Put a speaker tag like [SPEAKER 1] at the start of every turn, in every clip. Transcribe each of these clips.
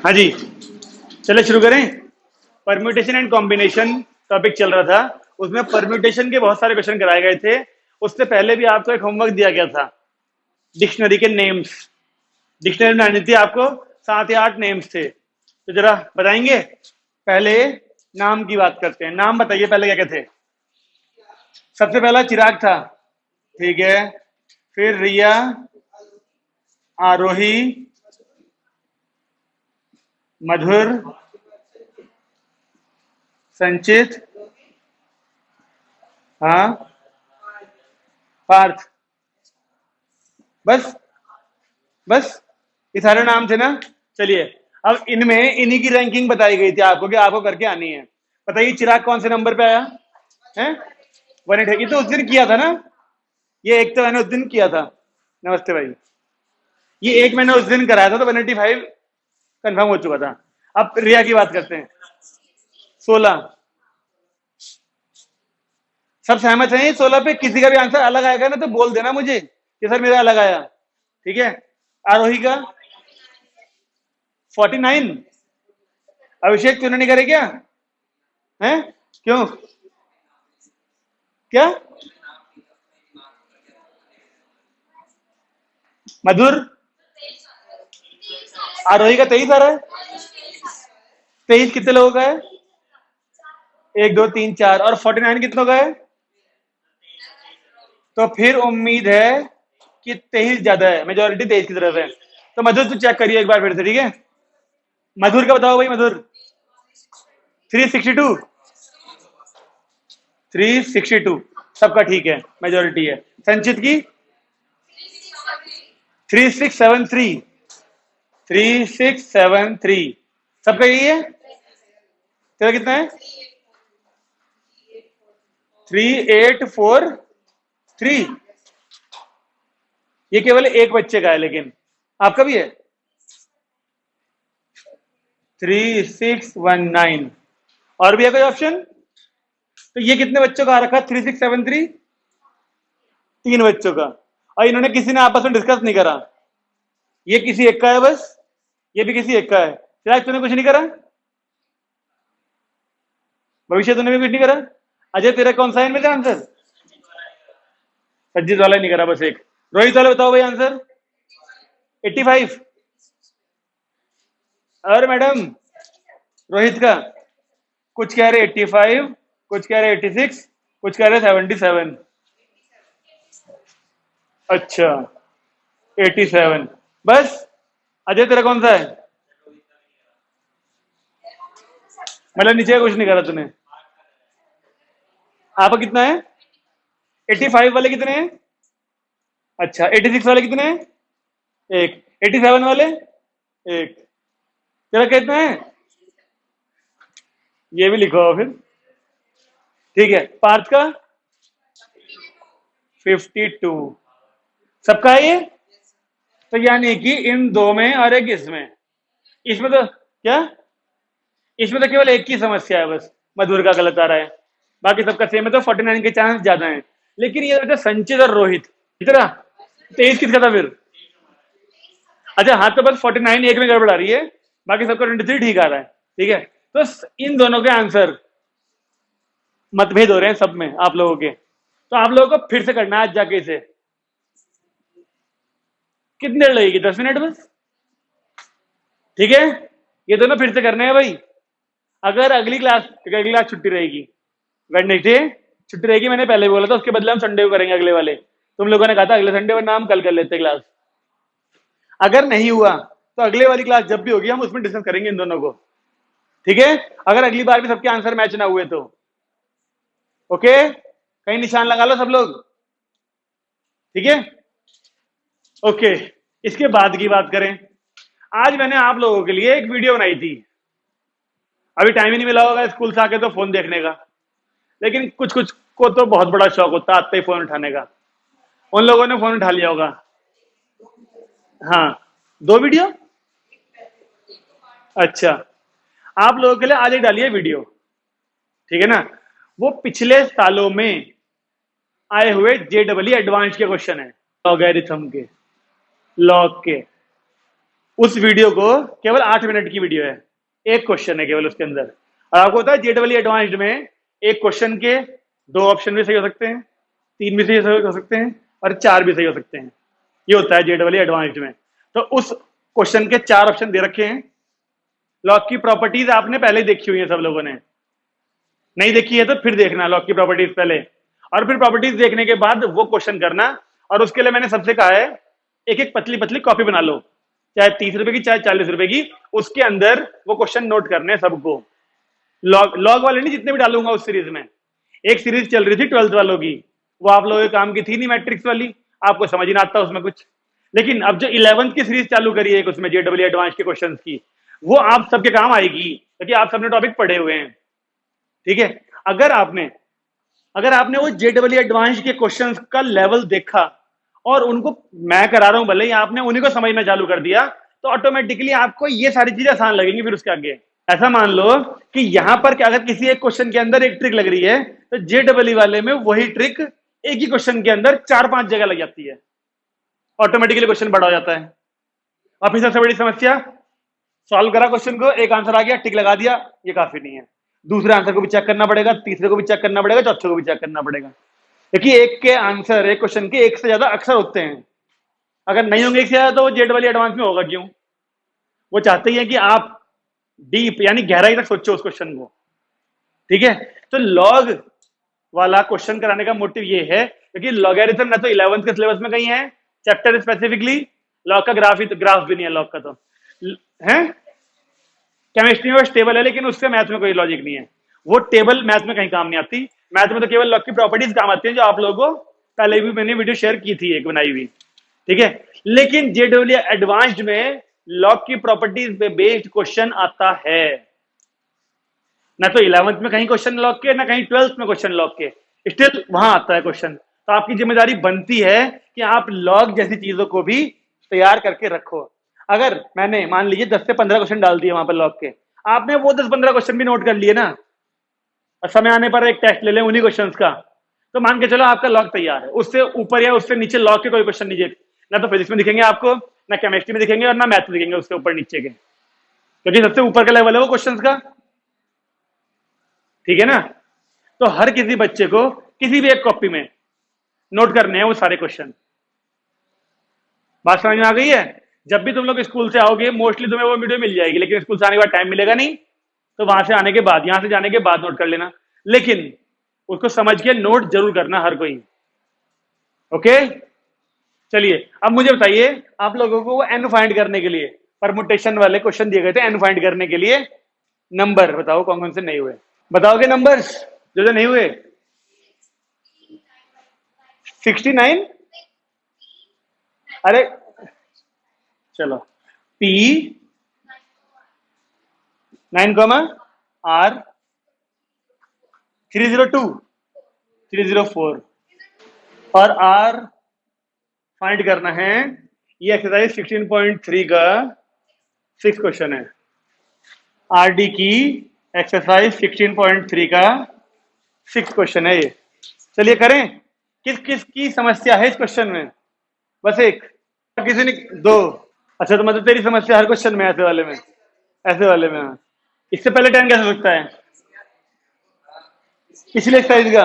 [SPEAKER 1] हाँ जी, चले शुरू करें। परम्यूटेशन एंड कॉम्बिनेशन टॉपिक चल रहा था, उसमें परम्यूटेशन के बहुत सारे क्वेश्चन कराए गए थे। उससे पहले भी आपको एक होमवर्क दिया गया था, डिक्शनरी के नेम्स। डिक्शनरी में आनी थी आपको 7 या 8 नेम्स थे, तो जरा बताएंगे। पहले नाम की बात करते हैं। नाम बताइए पहले क्या क्या थे। सबसे पहला चिराग था, ठीक है। फिर रिया, आरोही, मधुर, संचित, हाँ, पार्थ। बस बस ये सारे नाम थे ना। चलिए, अब इनमें इन्हीं की रैंकिंग बताई गई थी आपको कि आपको करके आनी है। बताइए चिराग कौन से नंबर पे आया है? 180। ये तो उस दिन किया था ना, ये एक तो मैंने उस दिन किया था। नमस्ते भाई, ये एक मैंने उस दिन कराया था तो 185 कंफर्म हो चुका था। अब रिया की बात करते हैं। 16। सब सहमत हैं 16 पे? किसी का भी आंसर अलग आएगा ना तो बोल देना मुझे कि सर मेरा अलग आया, ठीक है। आरोही का 49। अभिषेक तूने नहीं करे क्या? हैं? क्यों? क्या? मधुर, आरोही का 23 आ रहा है। 23 कितने लोगों का है? 1 2 3 4, और 49 कितनों का है? तो फिर उम्मीद है कि 23 ज्यादा है, मेजोरिटी 23 की तरफ है। तो मधुर तू चेक करिए एक बार फिर से, ठीक है। मधुर का बताओ भाई। मधुर 362। 362 सबका ठीक है, मेजोरिटी है। संचित की 3673। 3673 सबका यही है। तेरा कितना है? 3843। ये केवल एक बच्चे का है, लेकिन आपका भी है 3619। और भी है कोई ऑप्शन? तो ये कितने बच्चों का आ रखा? 3673 3 बच्चों का। और इन्होंने किसी ने आपस में डिस्कस नहीं करा। ये किसी एक का है बस, ये भी किसी एक का है। फिलहाल तूने कुछ नहीं करा? भविष्य तूने भी कुछ नहीं करा? अजय तेरा कौन सा है इनमें से आंसर? सज्जित वाला नहीं करा, बस एक। रोहित वाला बताओ भाई आंसर। 85। और मैडम रोहित का कुछ कह रहे 85, कुछ कह रहे 86, कुछ कह रहे 77। अच्छा 87 बस। अजय तेरा कौन सा है? मतलब नीचे कुछ नहीं करा तूने। आपका कितना है? 85 वाले कितने हैं? अच्छा 86 वाले कितने हैं? एक। 87 वाले एक। तेरा कितना है? ये भी लिखो फिर, ठीक है। पार्थ का 52 सबका है ये। तो यानी कि इन दो में और एक इसमें, इसमें तो क्या, इसमें तो केवल एक की समस्या है बस, मधुर का गलत आ रहा है। बाकी सबका सेम है, तो 49 के चांस ज्यादा हैं। लेकिन ये तो संचित और रोहित कितना, 23 किसका था फिर? अच्छा हाँ, तो बस 49 एक में गड़बड़ आ रही है, बाकी सबका 23 ठीक आ रहा है, ठीक है। तो इन दोनों के आंसर मतभेद हो रहे हैं सब में आप लोगों के। तो आप लोगों को फिर से करना है आज जाके इसे। कितनी देर लगेगी? 10 मिनट बस, ठीक है। ये दोनों फिर से करने हैं भाई। अगर अगली क्लास छुट्टी रहेगी, वेडनेसडे छुट्टी रहेगी, मैंने पहले बोला था, उसके बदले हम संडे को करेंगे अगले वाले। तुम लोगों ने कहा था अगले संडे, वरना हम कल कर लेते क्लास। अगर नहीं हुआ तो अगले वाली क्लास जब भी होगी हम उसमें डिस्कस करेंगे इन दोनों को, ठीक है। अगर अगली बार भी सबके आंसर मैच ना हुए तो ओके, कहीं निशान लगा लो सब लोग, ठीक है। ओके, इसके बाद की बात करें। आज मैंने आप लोगों के लिए एक वीडियो बनाई थी। अभी टाइम ही नहीं मिला होगा स्कूल से आके तो फोन देखने का, लेकिन कुछ कुछ को तो बहुत बड़ा शौक होता है आते ही फोन उठाने का। उन लोगों ने फोन उठा लिया होगा। हाँ, 2 वीडियो। अच्छा, आप लोगों के लिए आज एक डाली है वीडियो, ठीक है ना। वो पिछले सालों में आए हुए JEE एडवांस के क्वेश्चन है, लॉगरिथम के, लॉग के। उस वीडियो को केवल 8 मिनट की वीडियो है, एक क्वेश्चन है केवल उसके अंदर। और आपको पता है जेडब्ल्यू एडवांस्ड में एक क्वेश्चन के 2 ऑप्शन भी सही हो सकते हैं, 3 भी सही हो सकते हैं और 4 भी सही हो सकते हैं। ये होता है जेडब्ल्यू एडवांस्ड में। तो उस क्वेश्चन के 4 ऑप्शन दे रखे हैं। लॉग की प्रॉपर्टीज आपने पहले ही देखी हुई है सब लोगों ने, नहीं देखी है तो फिर देखना लॉग की प्रॉपर्टीज पहले, और फिर प्रॉपर्टीज देखने के बाद वो क्वेश्चन करना। और उसके लिए मैंने सबसे कहा है एक एक पतली पतली कॉपी बना लो, चाहे 30 रुपए की चाहे 40 रुपए की, उसके अंदर वो क्वेश्चन नोट करने हैं सबको। लॉग लॉग वाले नहीं, जितने भी डालूंगा उस सीरीज में। एक सीरीज चल रही थी 12th वालों की, वो आप लोगों के काम की थी नहीं, मैट्रिक्स वाली, आपको समझ ही ना आता उसमें कुछ। लेकिन अब जो 11th की सीरीज चालू करी है एक, उसमें जेडब्ल्यू एडवांस के क्वेश्चन की, वो आप सबके काम आएगी क्योंकि आप सबने टॉपिक पढ़े हुए हैं। ठीक है, अगर आपने वो जेडब्ल्यू एडवांस के क्वेश्चंस का लेवल देखा और उनको मैं करा रहा हूं भले ही, आपने उन्हीं को समझना चालू कर दिया, तो ऑटोमेटिकली आपको ये सारी चीजें आसान लगेंगी फिर उसके आगे। ऐसा मान लो कि यहां पर अगर किसी एक क्वेश्चन के अंदर एक ट्रिक लग रही है, तो जेडब्ल्यू वाले में वही ट्रिक एक ही क्वेश्चन के अंदर 4-5 जगह लग जाती है, ऑटोमेटिकली क्वेश्चन बड़ा हो जाता है। और फिर सबसे बड़ी समस्या, सॉल्व करा क्वेश्चन को, एक आंसर आ गया, टिक लगा दिया, ये काफी नहीं है। दूसरे आंसर को भी चेक करना पड़ेगा, तीसरे को भी चेक करना पड़ेगा, चौथे को भी चेक करना पड़ेगा, क्योंकि एक के आंसर एक क्वेश्चन के एक से ज्यादा अक्सर होते हैं। अगर नहीं होंगे एक से ज्यादा तो वो जेडब्ल्यू एडवांस में होगा क्यों? वो चाहते ही है कि आप डीप यानी गहराई तक सोचो उस क्वेश्चन को। ठीक है, तो लॉग वाला क्वेश्चन कराने का मोटिव ये है क्योंकि लॉगरिथम ना तो 11th के सिलेबस में कहीं है चैप्टर स्पेसिफिकली, लॉग का ग्राफ भी नहीं है लॉग का, तो है केमिस्ट्री में टेबल है, लेकिन उससे मैथ में कोई लॉजिक नहीं है। वो टेबल मैथ में कहीं काम नहीं आती, मैथ में तो केवल लॉग की प्रॉपर्टीज काम आती है, जो आप लोगों को पहले भी मैंने वीडियो शेयर की थी एक बनाई हुई। ठीक है, लेकिन जेडब्ल्यू एडवांस्ड में लॉग की प्रॉपर्टीज पे बेस्ड क्वेश्चन आता है। ना तो 11th में कहीं क्वेश्चन लॉग के, ना कहीं 12th में क्वेश्चन लॉग के, स्टिल वहां आता है क्वेश्चन। तो आपकी जिम्मेदारी बनती है कि आप लॉग जैसी चीजों को भी तैयार करके रखो। अगर मैंने मान लीजिए 10 से 15 क्वेश्चन डाल दिए वहां पर लॉग के, आपने वो 10-15 क्वेश्चन भी नोट कर लिए ना, और समय आने पर एक टेस्ट ले लें उन्हीं क्वेश्चन का, तो मान के चलो आपका लॉग तैयार है। उससे ऊपर या उससे नीचे लॉग के कोई क्वेश्चन नहीं, ना तो फिजिक्स में दिखेंगे आपको, ना केमिस्ट्री में दिखेंगे, और ना मैथ में दिखेंगे उससे ऊपर नीचे के, क्योंकि सबसे ऊपर का लेवल है वो क्वेश्चन का। ठीक है ना, तो हर किसी बच्चे को किसी भी एक कॉपी में नोट करने हैं वो सारे क्वेश्चन। बात समझ में आ गई है? जब भी तुम लोग स्कूल से आओगे मोस्टली तुम्हें वो वीडियो मिल जाएगी, लेकिन स्कूल से आने के बाद टाइम मिलेगा नहीं, तो वहां से आने के बाद, यहां से जाने के बाद नोट कर लेना, लेकिन उसको समझ के नोट जरूर करना हर कोई। ओके, चलिए अब मुझे बताइए, आप लोगों को वो एन फाइंड करने के लिए परमुटेशन वाले क्वेश्चन दिए गए थे, एन फाइंड करने के लिए नंबर बताओ कौन कौन से नहीं हुए, बताओगे नंबर्स जो जो नहीं हुए? 69, अरे चलो, P 9, R 302 304 और R फाइंड करना है। ये एक्सरसाइज 16.3 का 6 क्वेश्चन है। आरडी की एक्सरसाइज 16.3 का 6 क्वेश्चन है ये। चलिए करें। किस किस की समस्या है इस क्वेश्चन में? बस एक, किसी ने दो? अच्छा, तो मतलब तेरी समस्या हर क्वेश्चन में ऐसे वाले में, ऐसे वाले में? हाँ, इससे पहले 10 कैसे हो सकता है? पिछले एक्सरसाइज का?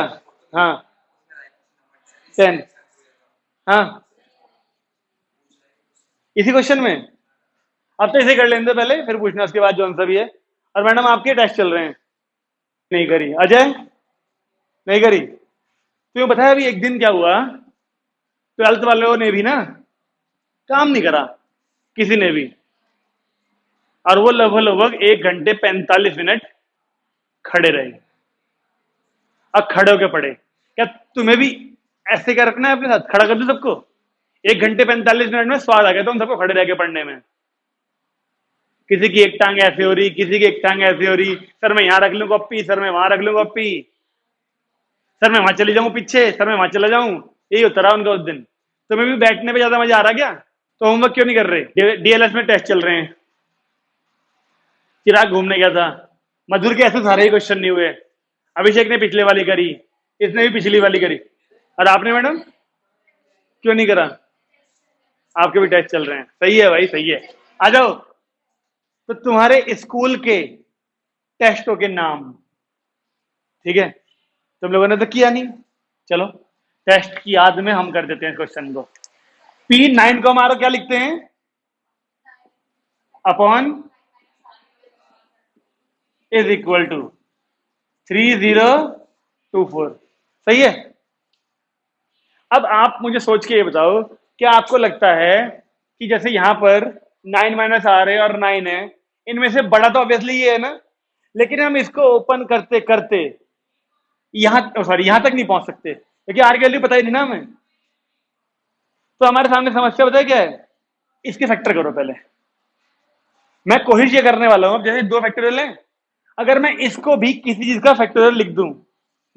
[SPEAKER 1] हाँ 10, हाँ इसी क्वेश्चन में। अब तो इसे कर लेने दो पहले, फिर पूछना उसके बाद जो आंसर भी है। और मैडम आपके टेस्ट चल रहे हैं? नहीं करी। अजय नहीं करी? तुम्हें पता है अभी एक दिन क्या हुआ, 12th वालों ने भी ना काम नहीं करा किसी ने भी, और वो लगभग लगभग 1 घंटे 45 मिनट खड़े रहे। अब खड़े होके पढ़े। क्या तुम्हें भी ऐसे क्या रखना है अपने साथ, खड़ा कर दो सबको? 1 घंटे 45 मिनट में स्वाद आ गया तो हम सबको खड़े रह के पढ़ने में। किसी की एक टांग ऐसे हो रही, किसी की एक टांग ऐसे हो रही, सर मैं यहां रख लूं कॉपी, सर मैं वहां रख लूं कॉपी, सर मैं वहां चली जाऊं पीछे, सर मैं वहां चला जाऊं। यही होता रहा उनका उस दिन। तुम्हें भी बैठने पे ज्यादा मजा आ रहा क्या? तो होमवर्क क्यों नहीं कर रहे? डीएलएस में टेस्ट चल रहे हैं। चिराग घूमने गया था, मधुर के ऐसे सारे ही क्वेश्चन नहीं हुए, अभिषेक ने पिछले वाली करी, इसने भी पिछली वाली करी, और आपने मैडम क्यों नहीं करा? आपके भी टेस्ट चल रहे हैं, सही है भाई सही है। आ जाओ। तो तुम्हारे स्कूल के टेस्टों के नाम, ठीक है, तुम लोगों ने तो किया नहीं, चलो टेस्ट की याद में हम कर देते हैं क्वेश्चन को। P9 को हमारा क्या लिखते हैं, अपॉन इज इक्वल टू 3024, सही है। अब आप मुझे सोच के ये बताओ, क्या आपको लगता है कि जैसे यहां पर 9 माइनस आर है और 9 है, इनमें से बड़ा तो ऑब्वियसली ये है ना, लेकिन हम इसको ओपन करते करते यहां, सॉरी यहां तक नहीं पहुंच सकते क्योंकि आर की वैल्यू पता ही नहीं ना हमें। तो हमारे सामने समस्या बताया क्या है, इसके फैक्टर करो पहले। मैं कोशिश ये करने वाला हूं, जैसे 2 फैक्टोरियल है, अगर मैं इसको भी किसी चीज का फैक्टोरियल लिख दूं,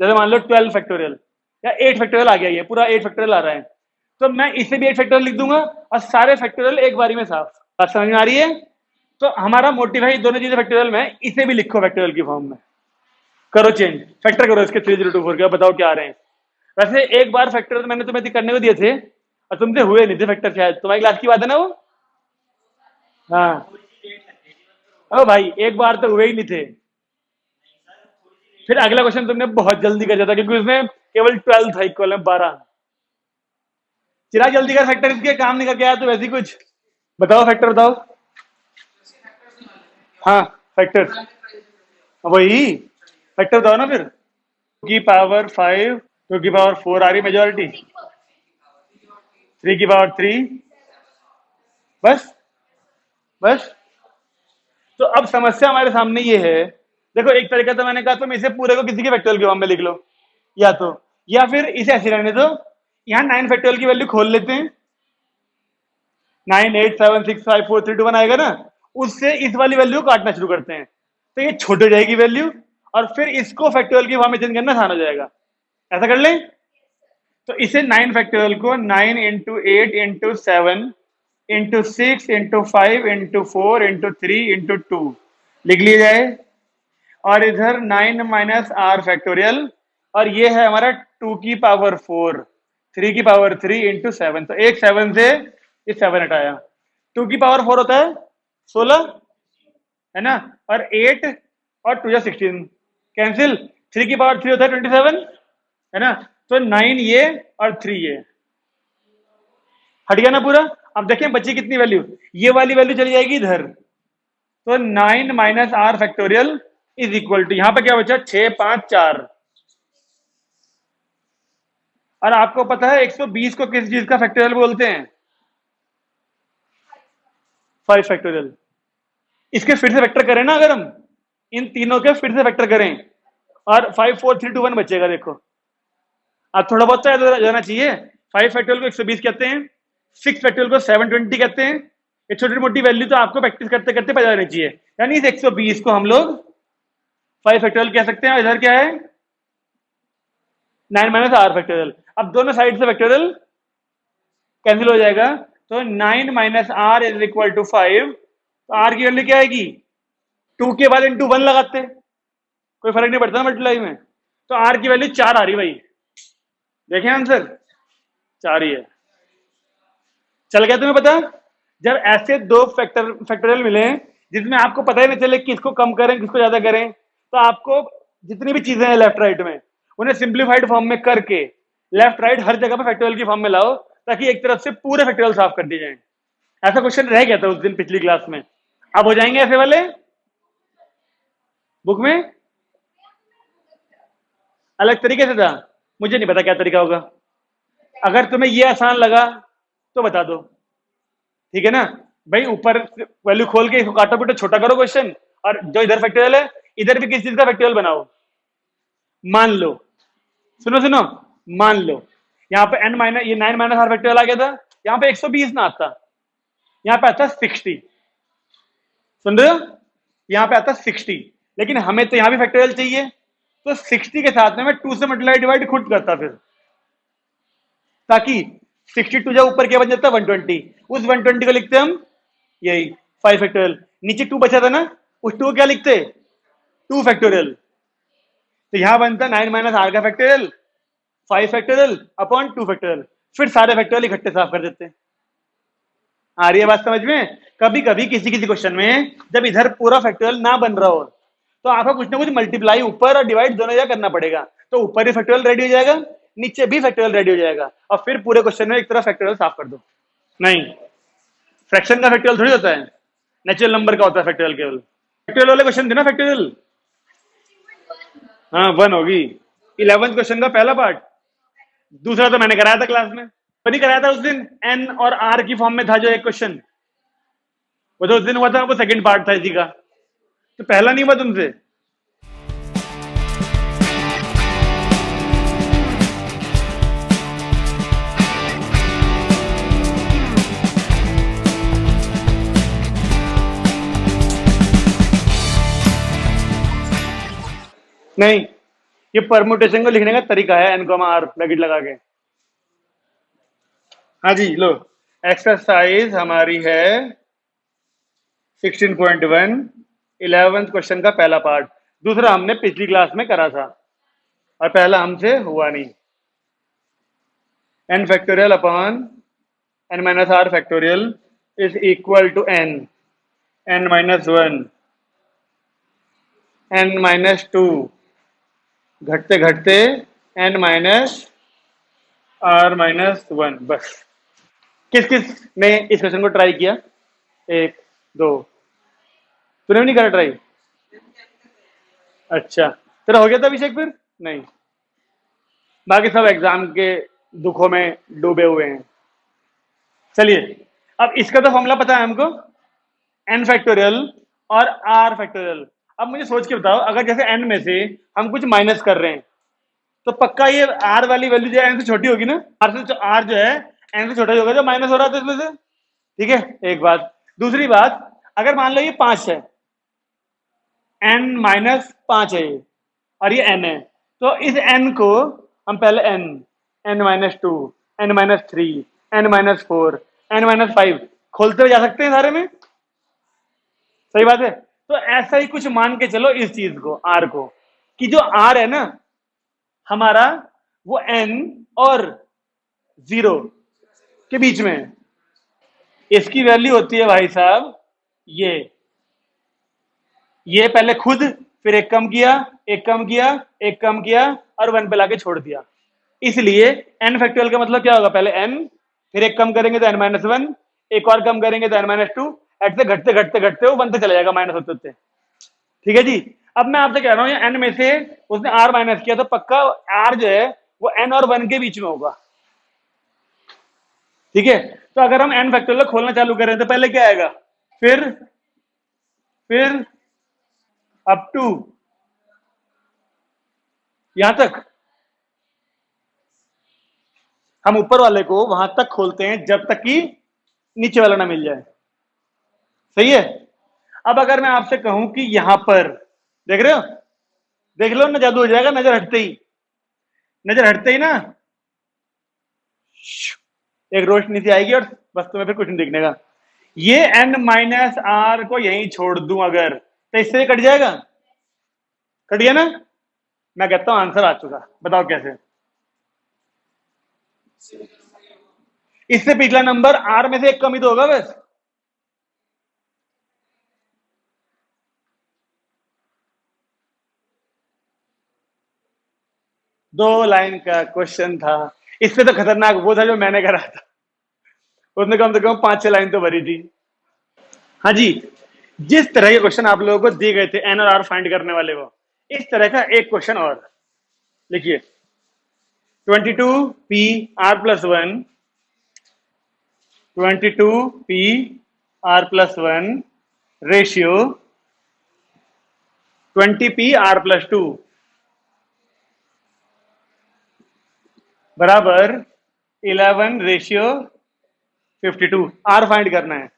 [SPEAKER 1] जैसे मान लो 12 फैक्टोरियल या 8 फैक्टोरियल आ गया, ये पूरा 8 फैक्टोरियल आ रहा है, तो मैं इसे भी 8 फैक्टोरियल लिख दूंगा और सारे फैक्टोरियल एक बारी में साफ। बात समझ में आ रही है। तो हमारा मोटिव है दोनों चीजें फैक्टोरियल में, इसे भी लिखो फैक्टोरियल की फॉर्म में, करो चेंज, फैक्टर करो इसके 3024 के, बताओ क्या आ रहे हैं। वैसे एक बार फैक्टर मैंने तुम्हें करने को दिए थे और तुमसे हुए नहीं थे फैक्टर, शायद तुम्हारी क्लास की बात है ना वो। हाँ, ओ भाई एक बार तो हुए ही नहीं थे। फिर अगला क्वेश्चन तुमने बहुत जल्दी कर दिया था क्योंकि उसमें केवल 12 था, इक्वल में 12। चिराग जल्दी का फैक्टर इसके काम नहीं करके आया तो वैसे ही कुछ बताओ, फैक्टर बताओ। हाँ फैक्टर, वही फैक्टर बताओ ना फिर। 2 की पावर 5, 2 की पावर 4 आ रही मेजोरिटी, 3 की पावर 3, बस बस। तो अब समस्या हमारे सामने ये है, देखो एक तरीका तो मैंने कहा तुम इसे पूरे को किसी के फैक्टोरियल के फॉर्म में लिख लो, या तो, या फिर इसे ऐसे रहने दो, यहाँ 9 फैक्टोरियल की वैल्यू खोल लेते हैं, 9 8 7 6 5 4 3 2 1 आएगा ना, उससे इस वाली वैल्यू को काटना शुरू करते हैं, तो ये छोट हो जाएगी वैल्यू, और फिर इसको फैक्टोरियल की फॉर्म में चेंज करना आसान हो जाएगा। ऐसा कर लें। तो इसे 9 फैक्टोरियल को 9 × 8 × 7 × 6 × 5 × 4 × 3 × 2 लिख लिया जाए, और इधर 9 - r फैक्टोरियल, और ये है हमारा 2 की पावर 4, 3 की पावर 3 × 7, तो एक 7 से ये 7 हटाया, 2 की पावर 4 होता है 16, है ना, और 8 और 2 16 कैंसिल, 3 की पावर 3 होता है 27, है ना, तो 9 ये और 3 ये हट गया ना पूरा। अब देखें बची कितनी वैल्यू, ये वाली वैल्यू चली जाएगी इधर, तो 9 - r factorial is equal to, यहां पर क्या बचा 6 5 4, और आपको पता है 120 को किस चीज का फैक्टोरियल बोलते हैं, 5 फैक्टोरियल। इसके फिर से फैक्टर करें ना, अगर हम इन तीनों के फिर से फैक्टर करें, और 5 4 3 2 1 बचेगा, देखो अब थोड़ा बहुत तो याद जाना चाहिए। 5 फैक्टोरियल को 120 कहते हैं, 6 फैक्टोरियल को 720 कहते हैं, ये छोटी मोटी वैल्यू तो आपको प्रैक्टिस करते करते पता जानी चाहिए। यानी इस 120 को हम लोग 5 फैक्टोरियल कह सकते हैं, और इधर क्या है 9 - r फैक्टोरियल। अब दोनों साइड से फैक्टोरियल कैंसिल हो जाएगा, तो 9 - r इज इक्वल टू 5, तो r की वैल्यू क्या आएगी, 2 के बाद इंटू 1 लगाते, कोई फर्क नहीं पड़ता मल्टीप्लाई में, तो r की वैल्यू 4 आ रही भाई, देखें आंसर 4 ही है। चल गया तुम्हें पता। जब ऐसे दो फैक्टोरियल मिले जिसमें आपको पता ही नहीं चले किसको कम करें किसको ज्यादा करें, तो आपको जितनी भी चीजें हैं लेफ्ट राइट में, उन्हें सिंप्लीफाइड फॉर्म में करके लेफ्ट राइट हर जगह पे फैक्टोरियल की फॉर्म में लाओ, ताकि एक तरफ से पूरे फैक्टोरियल साफ कर दिए जाए। ऐसा क्वेश्चन रह गया था उस दिन पिछली क्लास में। अब हो जाएंगे ऐसे वाले बुक में, अलग तरीके से था, मुझे नहीं पता क्या तरीका होगा। अगर तुम्हें ये आसान लगा तो बता दो, ठीक है ना भाई। ऊपर वैल्यू खोल के इसको काटो पीटो छोटा करो क्वेश्चन, और जो इधर फैक्टोरियल है इधर भी किसी चीज का फैक्टोरियल बनाओ। मान लो, सुनो सुनो, मान लो यहाँ पे n माइनस ये 9 - r फैक्टोरियल आ गया था, यहाँ पे 120 ना आता, यहाँ पे आता 60, सुन रहे हो, यहाँ पे आता 60, लेकिन हमें तो यहाँ भी फैक्टोरियल चाहिए, तो 60 के साथ में मैं 2 से मल्टीप्लाई डिवाइड खुद करता फिर, ताकि 62 जब ऊपर क्या बन जाता है 120, उस 120 को लिखते हम यही 5 फैक्टोरियल, नीचे 2 बचा था ना, उस 2 क्या लिखते 2 फैक्टोरियल, तो यहां बनता 9 - r का फैक्टोरियल 5 फैक्टोरियल अपॉन 2 फैक्टोरियल, फिर सारे फैक्टोरियल इकट्ठे साफ कर देते हैं। आ रही है बात समझ में? कभी कभी किसी किसी क्वेश्चन में जब इधर पूरा फैक्टोरियल ना बन रहा हो तो आपको कुछ ना कुछ मल्टीप्लाई ऊपर और डिवाइड दोनों जगह करना पड़ेगा, तो ऊपर ही फैक्टोरियल रेडी हो जाएगा, नीचे भी फैक्टोरियल रेडी हो जाएगा, और फिर पूरे क्वेश्चन में एक तरफ फैक्टोरियल साफ कर दो। नहीं, फ्रैक्शन का फैक्टोरियल थोड़ी होता है, नेचुरल नंबर का होता है फैक्टोरियल केवल। फैक्टोरियल वाले क्वेश्चन थे ना फैक्टोरियल। हाँ 1 होगी। 11th क्वेश्चन का पहला पार्ट, दूसरा तो मैंने कराया था क्लास में, तो नहीं कराया था उस दिन, एन और आर की फॉर्म में था जो एक क्वेश्चन, वो जो उस दिन हुआ था वो सेकंड पार्ट था इसी का, तो पहला नहीं हुआ तुमसे। नहीं, ये परमुटेशन को लिखने का तरीका है, एन कॉमा आर ब्रैकेट लगा के। हाँ जी लो, एक्सरसाइज हमारी है 16.1, 11th क्वेश्चन का पहला पार्ट, दूसरा हमने पिछली क्लास में करा था और पहला हमसे हुआ नहीं। n factorial upon n minus r factorial is equal to n minus 1 n minus 2 घटते घटते n माइनस r माइनस 1। बस किस किस ने इस क्वेश्चन को ट्राई किया? 1 2, तूने भी नहीं करा ट्राई? अच्छा, तेरा हो गया था अभिषेक फिर? नहीं, बाकी सब एग्जाम के दुखों में डूबे हुए हैं। चलिए, अब इसका तो फॉर्मूला पता है हमको, n फैक्टोरियल और r फैक्टोरियल। अब मुझे सोच के बताओ, अगर जैसे n में से हम कुछ माइनस कर रहे हैं तो पक्का ये r वाली वैल्यू जो है n से छोटी होगी ना, r जो है n से छोटा ही होगा जो माइनस हो रहा था इसमें से। ठीक है, एक बात। दूसरी बात, अगर मान लो ये 5 है, n माइनस 5 है ये, और ये n है, तो इस n को हम पहले n minus 2, n minus 3, n minus 4, n minus 5 खोलते हुए जा सकते हैं सारे में। सही बात है। तो ऐसा ही कुछ मान के चलो इस चीज को, r को, कि जो r है ना हमारा, वो n और 0 के बीच में है। इसकी वैल्यू होती है भाई साहब ये पहले खुद, फिर एक कम किया, एक कम किया, एक कम किया, और 1 पे लाके छोड़ दिया। इसलिए n फैक्टोरियल का मतलब क्या होगा, पहले n, फिर एक कम करेंगे तो n माइनस 1, एक और कम करेंगे तो n माइनस 2, ऐसे घटते घटते घटते वो 1 तक चला जाएगा माइनस होते होते। ठीक है जी। अब मैं आपसे कह रहा हूँ n में से उसने r माइनस किया तो पक्का r जो है वो n और 1 के बीच में होगा। ठीक है, तो अगर हम n फैक्टोरियल खोलना चालू करें तो पहले क्या आएगा, फिर अप टू यहां तक, हम ऊपर वाले को वहां तक खोलते हैं जब तक कि नीचे वाला ना मिल जाए। सही है। अब अगर मैं आपसे कहूं कि यहां पर, देख रहे हो, देख लो ना, जादू हो जाएगा नजर हटते ही ना एक रोशनी सी आएगी और बस तुम्हें फिर कुछ नहीं दिखने का। ये n माइनस आर को यहीं छोड़ दूं अगर, तो इससे कट जाएगा, कट गया ना। मैं कहता हूं आंसर आ चुका, बताओ कैसे। इससे पिछला नंबर आर में से एक कम ही तो होगा बस। दो लाइन का क्वेश्चन था, इससे तो खतरनाक वो था जो मैंने करा था, उसने कम से कम 5-6 लाइन तो भरी थी। हाँ जी, जिस तरह के क्वेश्चन आप लोगों को दिए गए थे एन और आर फाइंड करने वाले, वो इस तरह का एक क्वेश्चन और लिखिए। 22p r plus 1, 22p r plus 1 ratio 20p r plus 2 बराबर 11 रेशियो 52। आर फाइंड करना है।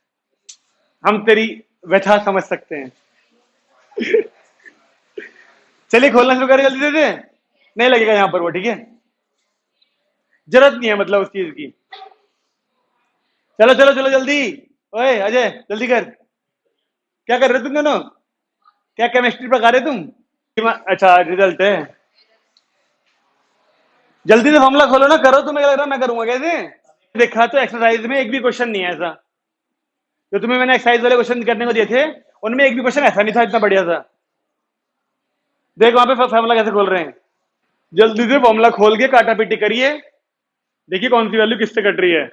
[SPEAKER 1] हम तेरी व्यथा समझ सकते हैं। चलिए खोलना शुरू करें जल्दी से, नहीं लगेगा यहां पर वो, ठीक है, जरूरत नहीं है मतलब उस चीज की। चलो चलो चलो जल्दी, ओए अजय जल्दी कर। क्या कर रहे तुम दोनों, क्या केमिस्ट्री पढ़ा रहे तुम? अच्छा रिजल्ट है, जल्दी से फॉर्मूला खोलो ना, करो। तुम्हें लग रहा है मैं करूंगा कैसे? देखा तो एक्सरसाइज में एक भी क्वेश्चन नहीं है ऐसा। जो तुम्हें मैंने एक्सरसाइज वाले क्वेश्चन करने को दिए थे उनमें एक भी क्वेश्चन ऐसा नहीं था इतना बढ़िया था। देख वहां पे फॉर्मूला कैसे खोल रहे हैं, जल्दी से फॉर्मूला खोल के काटा पीटी करिए, देखिए कौन सी वैल्यू किससे कट रही है।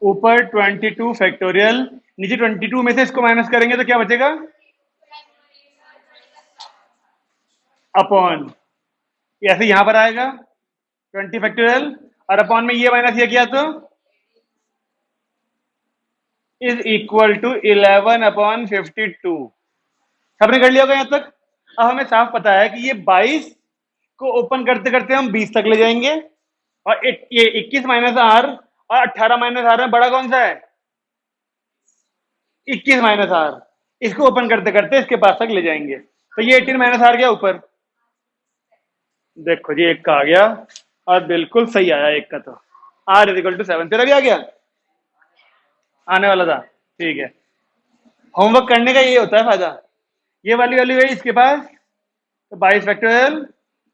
[SPEAKER 1] ऊपर 22 फैक्टोरियल, नीचे 22 में से इसको माइनस करेंगे तो क्या बचेगा, अपॉन, ऐसे यहां पर आएगा 20 फैक्टोरियल और अपॉन में ये माइनस ये किया तो इज इक्वल टू 11/52। सबने कर लिया होगा यहां तक। अब हमें साफ पता है कि ये 22 को ओपन करते करते हम 20 तक ले जाएंगे और ये 21 माइनस आर और 18 माइनस आर में बड़ा कौन सा है, 21 माइनस आर। इसको ओपन करते करते इसके पास तक ले जाएंगे तो ये 18 माइनस आर गया ऊपर, देखो जी एक का आ गया और बिल्कुल सही आया एक का, तो आर इज इक्वल टू 7। तेरा भी आ गया, आने वाला था, ठीक है। होमवर्क करने का ये होता है फायदा। ये वाली वैल्यू है इसके पास तो 22 factorial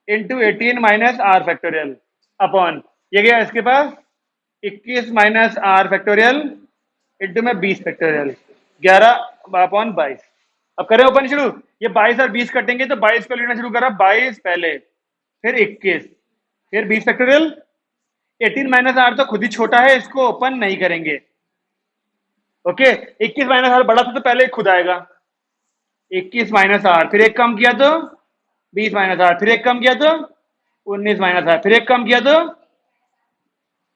[SPEAKER 1] into 18 minus r factorial upon ये गया इसके पास 21 माइनस आर फैक्टोरियल इंटू में 20 फैक्टोरियल 11 अपॉन 22। अब करें ओपन शुरू, ये 22 और 20 कटेंगे तो 22 को लेना शुरू करा, 22 पहले फिर 21 फिर 20 फैक्टोरियल। 18 माइनस आर तो खुद ही छोटा है, इसको ओपन नहीं करेंगे। ओके 21 माइनस आर बड़ा था तो पहले खुद आएगा, 21 माइनस आर फिर एक कम किया तो 20 माइनस आर फिर एक कम किया तो 19 माइनस आर फिर एक कम किया तो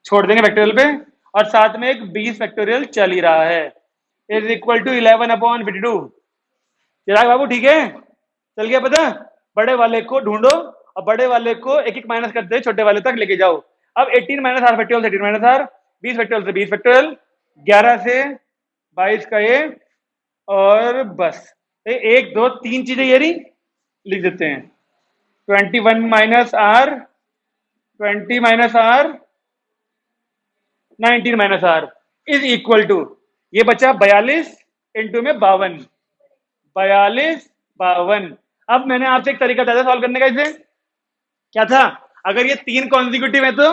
[SPEAKER 1] छोड़ देंगे फैक्टोरियल पे और साथ में एक 20 फैक्टोरियल चल ही रहा है इज इक्वल टू 11/52। चिराग बाबू ठीक है, चल गया पता। बड़े वाले को ढूंढो और बड़े वाले को एक एक माइनस करते हैं छोटे वाले तक लेके जाओ। अब 18 माइनस आर फैक्टोरियल से 18 माइनस आर, 20 फैक्टोरियल से 20 फैक्टोरियल, 11 से 22 का ये और बस एक दो तीन चीजें ये रही, लिख देते हैं 21 minus r 20 minus r 19 minus r is equal to ये बचा 42 इंटू में 52, 42 52। अब मैंने आपसे एक तरीका बताया सॉल्व करने का, इसे क्या था, अगर ये तीन कॉन्जिक्यूटिव है तो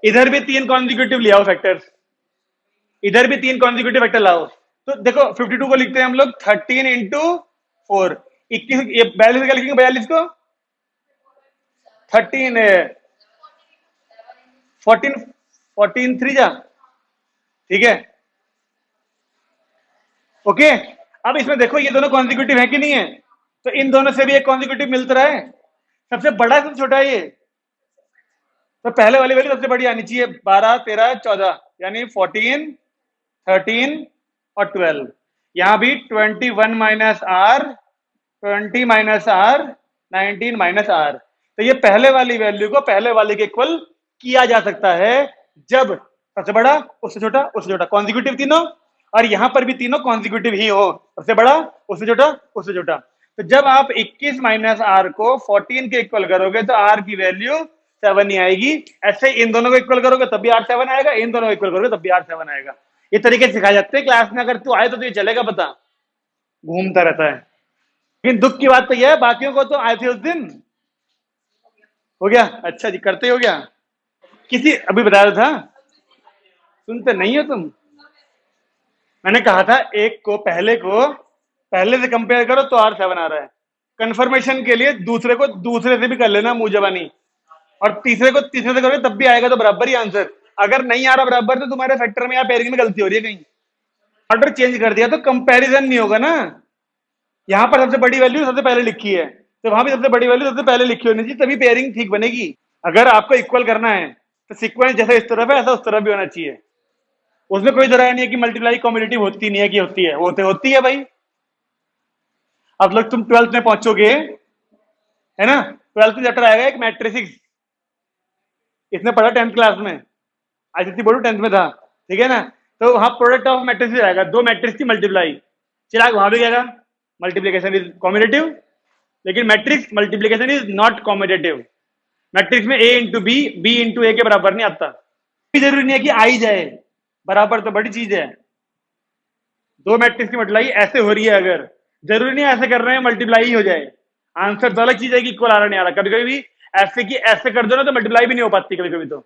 [SPEAKER 1] इधर भी तीन कॉन्जिक्यूटिव ले आओ फैक्टर्स, इधर भी तीन कॉन्जिक्यूटिव फैक्टर लाओ। तो देखो 52 को लिखते हैं हम लोग 13 इंटू 4, 21 ये 42 क्या लिखेंगे, 42 को 13 14 14 3 जा, ठीक है ओके। अब इसमें देखो ये दोनों कॉन्जिक्यूटिव है कि नहीं है, तो इन दोनों से भी एक कॉन्जिक्यूटिव मिलता रहा है, सबसे बड़ा सबसे छोटा है ये, तो पहले वाली वैल्यू सबसे बड़ी आनी चाहिए 12 13 14 यानी 14 13 और 12। यहां भी 21 minus r 20 minus r 19 minus r, तो ये पहले वाली वैल्यू को पहले वाले के इक्वल किया जा सकता है जब सबसे बड़ा उससे छोटा कॉन्जिक्यूटिव तीनों, और यहां पर भी तीनों कॉन्जिक्यूटिव ही हो, सबसे बड़ा उससे छोटा। तो जब आप 21 माइनस आर को 14 के इक्वल करोगे तो आर की वैल्यू 7 ही आएगी। ऐसे इन दोनों को इक्वल करोगे तब भी आर 7 आएगा, इन दोनों को इक्वल करोगे तब भी आर 7 आएगा। ये तरीके सिखाए जाते हैं क्लास में, अगर तू आए तो ये चलेगा पता, घूमता रहता है। लेकिन दुख की बात तो यह है बाकियों को तो आए थे उस दिन, हो गया अच्छा जी, करते हो गया। किसी अभी बताया था, सुनते नहीं हो तुम। मैंने कहा था एक को पहले से कंपेयर करो तो आर 7 आ रहा है, कंफर्मेशन के लिए दूसरे को दूसरे से भी कर लेना मुंह जबानी, और तीसरे को तीसरे से करोगे तब भी आएगा तो बराबर ही आंसर। अगर नहीं आ रहा बराबर तो तुम्हारे फैक्टर में या पेयरिंग में गलती हो रही है कहीं, ऑर्डर चेंज कर दिया तो कंपैरिजन नहीं होगा ना। यहां पर सबसे बड़ी वैल्यू सबसे पहले लिखी है तो वहां भी सबसे बड़ी वैल्यू सबसे पहले लिखी होनी चाहिए, तभी पेयरिंग ठीक बनेगी। अगर आपको इक्वल करना है तो सीक्वेंस जैसे इस तरफ है ऐसा उस तरफ भी होना चाहिए, उसमें कोई तरह नहीं है कि मल्टीप्लाई कॉम्बिनेटिव होती नहीं है कि होती है, वो तो होती है भाई। अब लोग तुम 12th में पहुंचोगे है ना, 12th में चैप्टर आएगा एक मैट्रिक्स, इसने पढ़ा 10th क्लास में, आईसीसी बोर्ड 10th में था, ठीक है ना। तो वहां प्रोडक्ट ऑफ मैट्रिक्स आएगा, दो मैट्रिक्स की मल्टीप्लाई, चिराग वहां भी गएगा मल्टीप्लीकेशन इज कॉम्बिनेटिव, लेकिन matrix multiplication is not commutative. Matrix में A into B into A के बराबर नहीं आता, जरूरी नहीं है कि आ ही जाए बराबर, तो बड़ी चीज है। दो मैट्रिक्स की मल्टीप्लाई ऐसे हो रही है, अगर जरूरी नहीं ऐसे कर रहे हैं मल्टीप्लाई ही हो जाए, आंसर तो अलग चीज है कि इक्वल आ रहा नहीं आ रहा। कभी कभी भी ऐसे की ऐसे कर दो ना तो मल्टीप्लाई भी नहीं हो पाती, कभी कभी तो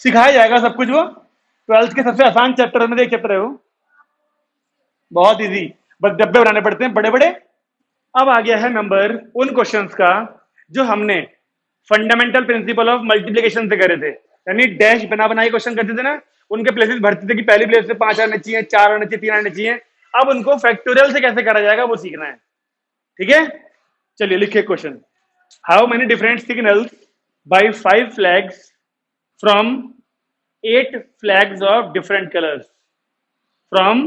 [SPEAKER 1] सिखाया जाएगा सब कुछ वो, ट्वेल्थ के सबसे आसान चैप्टर में से एक चैप्टर है वो, बहुत इजी, बस डब्बे बनाने पड़ते हैं बड़े बड़े। अब आ गया है नंबर उन क्वेश्चंस का जो हमने फंडामेंटल प्रिंसिपल ऑफ मल्टीप्लिकेशन से करे थे, यानी डैश बना बनाई क्वेश्चन करते थे ना, उनके प्लेसेस भरते थे कि पहली प्लेस से 5 आने चाहिए, 4 आने चाहिए, 3 आने चाहिए। अब उनको फैक्टोरियल से कैसे करा जाएगा वो सीखना है, ठीक है। चलिए लिखिए question. How many different signals by 5 flags from 8 flags of different colours, from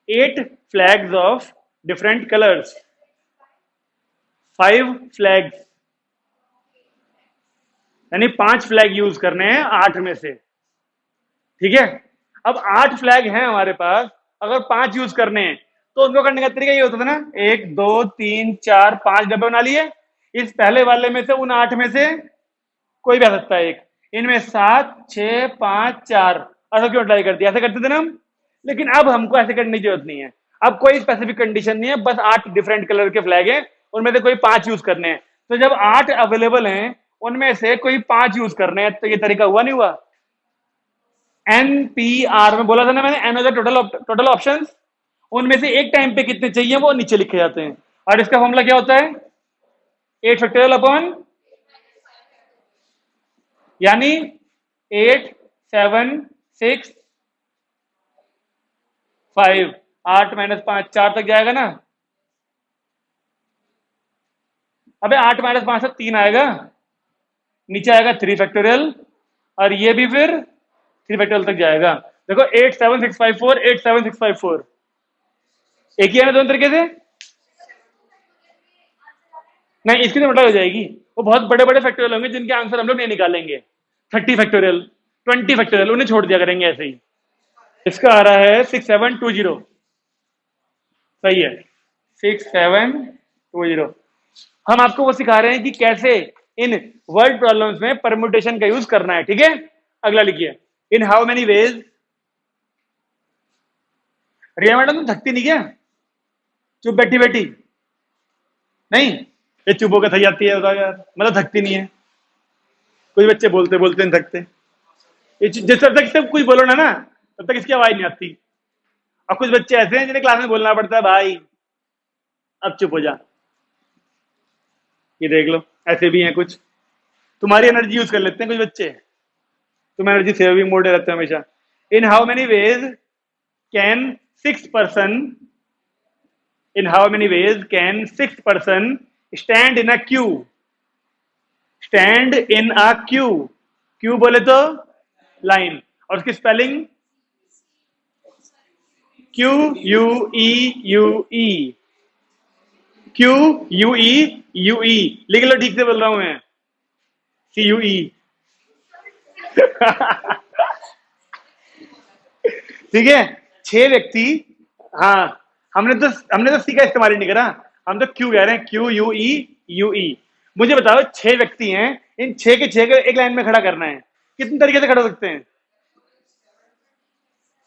[SPEAKER 1] 8 flags of different colours, 5 flags यानी 5 फ्लैग यूज करने हैं 8 में से, ठीक है। अब 8 फ्लैग हैं हमारे पास, अगर 5 यूज करने हैं तो उनको करने का तरीका ये होता था ना, 1 2 3 4 5 डब्बे बना लिए। इस पहले वाले में से उन 8 में से कोई भी आ सकता है एक, इनमें 7 6 5 4, ऐसा क्यों ट्राई करती है, ऐसे करते थे ना हम। लेकिन अब हमको ऐसे करने की जरूरत नहीं है, अब कोई स्पेसिफिक कंडीशन नहीं है, बस 8 डिफरेंट कलर के फ्लैग हैं, उनमें से कोई 5 यूज करने हैं। तो जब 8 अवेलेबल हैं उनमें से कोई 5 यूज करने हैं, तो ये तरीका हुआ नहीं हुआ। NPR में बोला था ना मैंने, एन होता टोटल टोटल ऑप्शंस, उनमें से एक टाइम पे कितने चाहिए वो नीचे लिखे जाते हैं। और इसका फॉर्मूला क्या होता है, 8 फैक्टोरियल अपॉन, यानी 8 7 6 5, 8 माइनस 5 4 तक जाएगा ना। अबे 8 माइनस 5 से 3 आएगा, नीचे आएगा 3 फैक्टोरियल, और ये भी फिर 3 फैक्टोरियल तक जाएगा। देखो 8 7 6 5 4, 8 7 6 5 4, एक ही है ना दोनों तरीके से। नहीं, इसकी तो मतलब हो जाएगी, वो बहुत बड़े बड़े फैक्टोरियल होंगे जिनके आंसर हम लोग नहीं निकालेंगे, 30 फैक्टोरियल 20 फैक्टोरियल, उन्हें छोड़ दिया करेंगे ऐसे ही। इसका आ रहा है 6720, सही है 6720। हम आपको वो सिखा रहे हैं कि कैसे इन वर्ड प्रॉब्लम्स में परम्यूटेशन का यूज करना है, ठीक है। अगला लिखिए, in how many ways, Riya madam तुम थकती नहीं क्या, चुप बैठी बैठी, नहीं ये चुप होकर थक जाती है, बताओ यार, मतलब थकती नहीं है। कुछ बच्चे बोलते बोलते नहीं थकते, ये जिस तब तक सब कुछ बोलो ना ना तब तक इसकी आवाज नहीं आती। और कुछ बच्चे ऐसे हैं जिन्हें क्लास में बोलना पड़ता है, भाई अब चुप हो जा, ये देख लो, ऐसे भी हैं कुछ, तुम्हारी एनर्जी यूज कर लेते हैं कुछ बच्चे, तुम एनर्जी सेविंग मोड में रहते हो हमेशा। इन how many veg can 6 person, in how many veg can 6 person stand in a Q, stand in a Q, Q बोले तो लाइन, और उसकी स्पेलिंग QUEUE, QUEUE, लिख लो, ठीक से बोल रहा हूं मैं, CUE। ठीक है, 6 व्यक्ति, हाँ, हमने तो सी का इस्तेमाल ही नहीं करा, हम तो क्यू कह रहे हैं, QUEUE। मुझे बताओ 6 व्यक्ति हैं, इन 6 के 6 को एक लाइन में खड़ा करना है, कितने तरीके से खड़ा हो सकते हैं,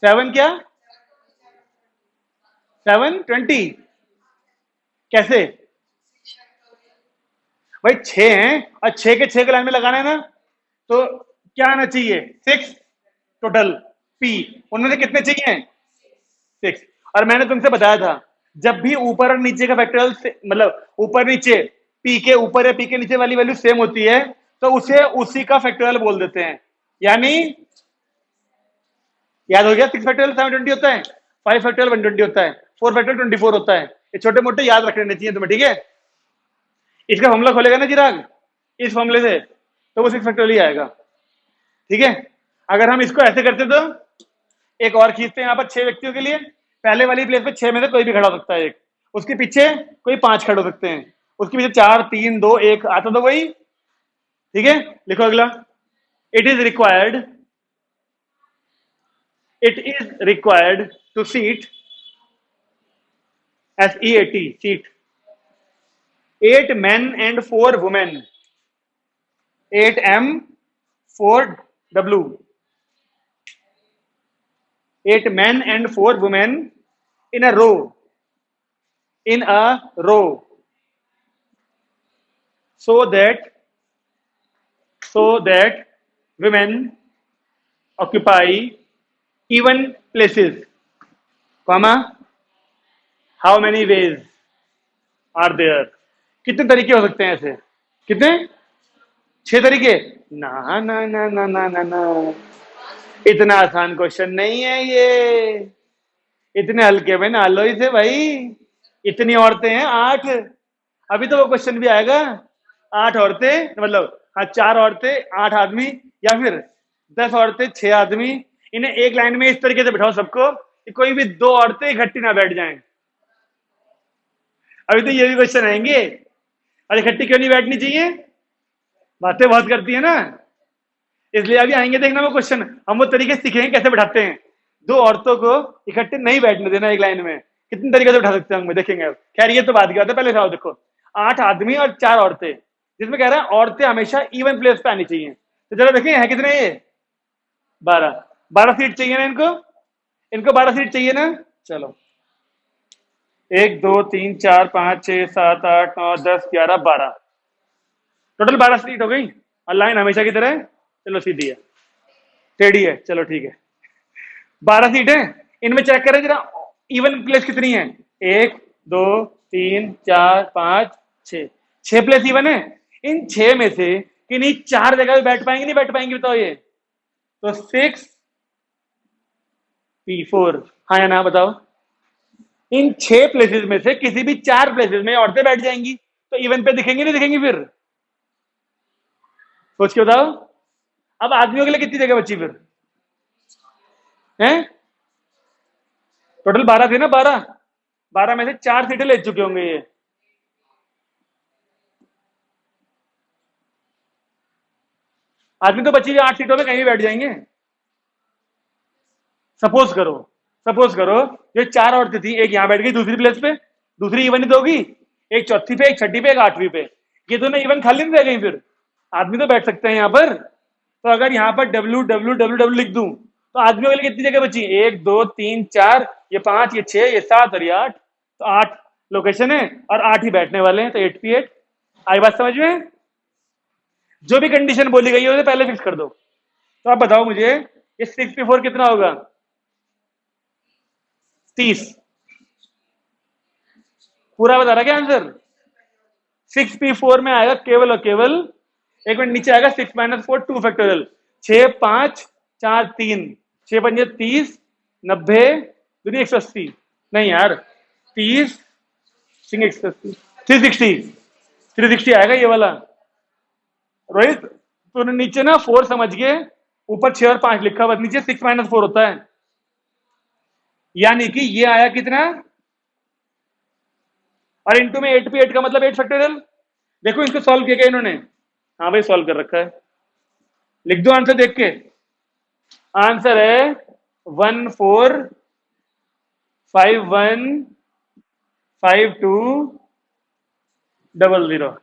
[SPEAKER 1] 7 क्या, 7 20, कैसे भाई, 6 हैं और 6 के 6 को लाइन में लगाना है ना, तो क्या आना चाहिए, 6 टोटल, P, उनमें से कितने चाहिए, 6। और मैंने तुमसे बताया था, जब भी ऊपर और नीचे का फैक्टोरियल मतलब ऊपर नीचे, P के ऊपर या P के नीचे वाली वैल्यू सेम होती है, तो उसे उसी का फैक्टोरियल बोल देते हैं। यानी याद हो गया, 6 फैक्टोरियल 720 होता है, 5 फैक्टोरियल 120 होता है, 4 फैक्टोरियल 24 होता है। ये छोटे मोटे याद रखने चाहिए तुम्हें, ठीक है। इसका फॉर्मूला खोलेगा ना चिराग, इस फॉर्मूले से, तो वो 6 फैक्टोरियल ही आएगा, ठीक है। अगर हम इसको ऐसे करते तो एक और खींचते हैं यहाँ पर 6 व्यक्तियों के लिए, पहले वाली प्लेस पे 6 में से कोई भी खड़ा हो सकता है एक, उसके पीछे कोई 5 खड़े हो सकते हैं, उसके पीछे 4 3 2 1 आता तो वही, ठीक है। लिखो अगला, it is required, it is required to seat, SEAT, seat, 8 men and 4 women, 8M 4W, 8 men and 4 women in a row, in a row, so that women occupy even places, comma, how many ways are there. कितने तरीके हो सकते हैं ऐसे? कितने? 6 तरीके? ना ना ना ना ना ना ना, इतना आसान क्वेश्चन नहीं है ये, इतने हल्के में ना लो इसे भाई। इतनी औरतें हैं 8, अभी तो वो क्वेश्चन भी आएगा। 8 औरतें मतलब, हाँ 4 औरतें 8 आदमी, या फिर 10 औरतें 6 आदमी, इन्हें एक लाइन में इस तरीके से बिठाओ सबको कि कोई भी 2 औरतें इकट्ठी ना बैठ जाएं। अभी तो ये भी क्वेश्चन आएंगे, अरे इकट्ठी क्यों नहीं बैठनी चाहिए, बातें बहुत करती है ना, इसलिए अभी आएंगे देखना वो क्वेश्चन, हम वो तरीके सीखेंगे कैसे बैठाते हैं। 2 औरतों को इकट्ठे नहीं बैठने देना एक लाइन में, कितने तरीके से बैठा सकते हैं हम देखेंगे अब। खैर ये तो बात की बात है, पहले आओ देखो, 8 आदमी और 4 औरतें, जिसमें कह रहा है औरतें हमेशा इवन प्लेस पे आनी चाहिए। तो जरा देखें है कितने ये, 12। 12 सीट चाहिए ना इनको, इनको 12 सीट चाहिए ना। चलो 1 2 3 4 5 6 7 8 9 10 11 12, टोटल 12 सीट हो गई। और लाइन हमेशा की तरह चलो सीधी है, टेढ़ी है, चलो ठीक है। 12 सीट है, इनमें चेक करें जरा इवन प्लेस कितनी है। 1 2 3 4 5 6, 6 प्लेस इवन है। इन 6 में से किन्हीं 4 जगह पे बैठ पाएंगे नहीं बैठ पाएंगे बताओ ये। तो 6P4, हाँ या ना बताओ। इन 6 प्लेसेस में से किसी भी 4 प्लेसेस में औरतें बैठ जाएंगी, तो इवन पे दिखेंगी नहीं दिखेंगी फिर, सोच के बताओ। अब आदमियों के लिए कितनी जगह बची फिर हैं? टोटल 12 थे ना, 12 में से 4 सीटें ले चुके होंगे ये। आदमी तो बची 8 सीटों में कहीं भी बैठ जाएंगे। सपोज करो, सपोज करो ये 4 औरतें थी, एक यहां बैठ गई दूसरी प्लेस पे, दूसरी इवन ही तो होगी, एक चौथी पे, एक छठी पे, एक 8वीं पे, ये दोनों इवन खाली नहीं रह गई फिर, आदमी तो बैठ सकते हैं यहाँ पर। तो अगर यहाँ पर WWWW लिख दूं तो आदमियों के लिए कितनी जगह बची, 1 2 3 4, ये 5, ये 6, ये 7 और ये 8, तो 8 लोकेशन है और 8 ही बैठने वाले हैं, तो 8P8। आई बात समझ में? जो भी कंडीशन बोली गई है उसे पहले फिक्स कर दो। तो आप बताओ मुझे ये 6P4 कितना होगा? 30। पूरा बता रहा क्या आंसर? 6P4 में आएगा केवल और केवल, एक मिनट नीचे आएगा 6 - 4 2 फैक्टोरियल, 6 5 4 3, 6 5 30, 90 दूनी 180, नहीं यार 30 सिंह 180, 360, 360 आएगा ये वाला। रोहित तूने नीचे ना 4 समझ के ऊपर 6 और 5 लिखा, बस नीचे 6 - 4 होता है, यानी कि ये आया कितना, और इंटू में 8P8 का मतलब 8 फैक्टोरियल। देखो इसको सॉल्व किया क्या इन्होंने, हाँ भाई सॉल्व कर रखा है, लिख दो आंसर देख के। आंसर है 14515200।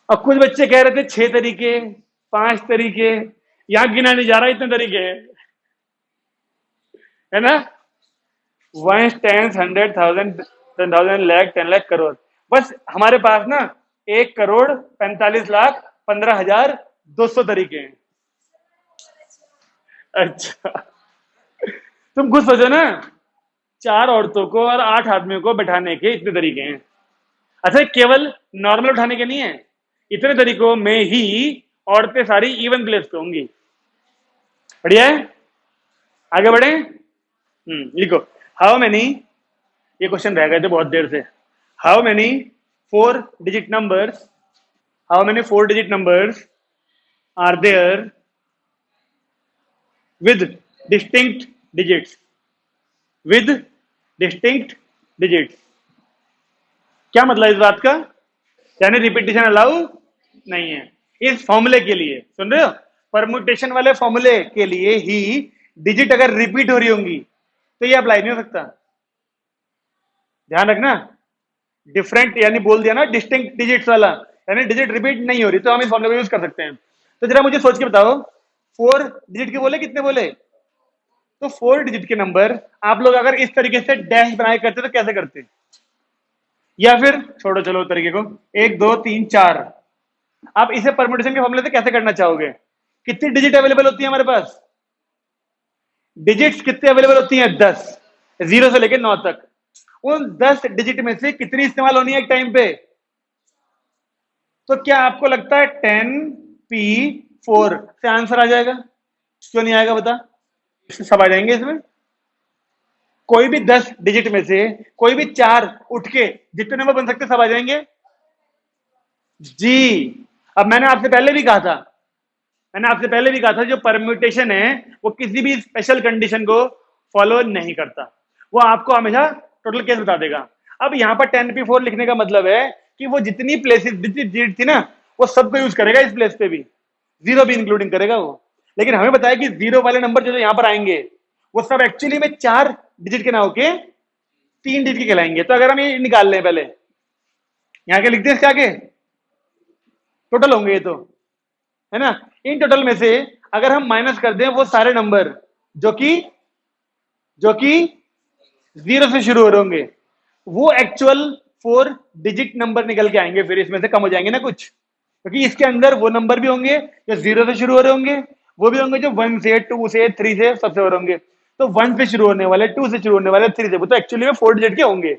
[SPEAKER 1] अब कुछ बच्चे कह रहे थे 6 तरीके, 5 तरीके, यहां गिना नहीं जा रहा, इतने तरीके हैं, है ना। 1 10 100 1000 10,000 लाख 10 लाख करोड़, बस हमारे पास ना 1 करोड़ 45 लाख 15,000 200 तरीके हैं। अच्छा तुम खुद सोचो ना, 4 औरतों को और 8 आदमियों को बैठाने के इतने तरीके हैं। अच्छा केवल नॉर्मल उठाने के नहीं है, इतने तरीकों में ही औरतें सारी इवन प्लेस पे होंगी। बढ़िया है, आगे बढ़े। लिखो, हाउ मेनी, ये क्वेश्चन रह गए थे बहुत देर से। How many 4 digit numbers, how many 4 digit numbers are there with distinct digits, with distinct digits. क्या मतलब इस बात का, यानी रिपीटेशन अलाउ नहीं है। इस फॉर्मूले के लिए सुन रहे हो, परमुटेशन वाले फॉर्मूले के लिए ही डिजिट अगर रिपीट हो रही होंगी तो ये अप्लाई नहीं हो सकता, ध्यान रखना। डिफरेंट यानी बोल दिया ना डिस्टिंक्ट डिजिट्स वाला, यानी डिजिट रिपीट नहीं हो रही, तो हम इस फॉर्मूले को यूज कर सकते हैं। तो जरा मुझे सोच के बताओ, 4 डिजिट के बोले कितने बोले, तो 4 डिजिट के नंबर आप लोग अगर इस तरीके से डैश बनाए करते तो कैसे करते, या फिर छोड़ो चलो तरीके को, 1 2 3 4, आप इसे परमुटेशन के फॉर्मूले से कैसे करना चाहोगे, कितनी डिजिट अवेलेबल होती है हमारे पास, डिजिट्स कितने अवेलेबल होती हैं? 10, 0 से लेकर 9 तक। उन 10 डिजिट में से कितनी इस्तेमाल होनी है एक टाइम पे? तो क्या आपको लगता है 10p4 से आंसर आ जाएगा? क्यों नहीं आएगा बता? सब आ जाएंगे इसमें। कोई भी 10 डिजिट में से कोई भी 4 उठ के जितने नंबर बन सकते सब आ जाएंगे जी। अब मैंने आपसे पहले भी कहा था, जो परम्यूटेशन है वो किसी भी स्पेशल कंडीशन को फॉलो नहीं करता, वो आपको हमेशा टोटल केस बता देगा। अब यहाँ पर 10p4 लिखने का मतलब है कि वो जितनी प्लेसेस डिजिट थी ना वो सबको यूज करेगा, इस प्लेस पे भी जीरो भी इंक्लूडिंग करेगा वो। लेकिन हमें बताया कि जीरो वाले नंबर जो यहाँ पर आएंगे वो सब एक्चुअली में 4 डिजिट के ना होके 3 डिजिट के कहलाएंगे। तो अगर हम ये निकाल लें, पहले यहाँ के लिखते हैं क्या के टोटल होंगे ये तो, है ना। इन टोटल में से अगर हम माइनस कर दें वो सारे नंबर जो कि 0 से शुरू हो रहे होंगे, वो एक्चुअल 4 डिजिट नंबर निकल के आएंगे। फिर इसमें से कम हो जाएंगे ना कुछ, क्योंकि इसके अंदर वो नंबर भी होंगे जो 0 से शुरू हो रहे होंगे, वो भी होंगे जो 1 से 2 से 3 से सबसे हो रहे होंगे। तो 1 से शुरू होने वाले, 2 से शुरू होने वाले, 3 से, वो तो एक्चुअली में 4 डिजिट के होंगे,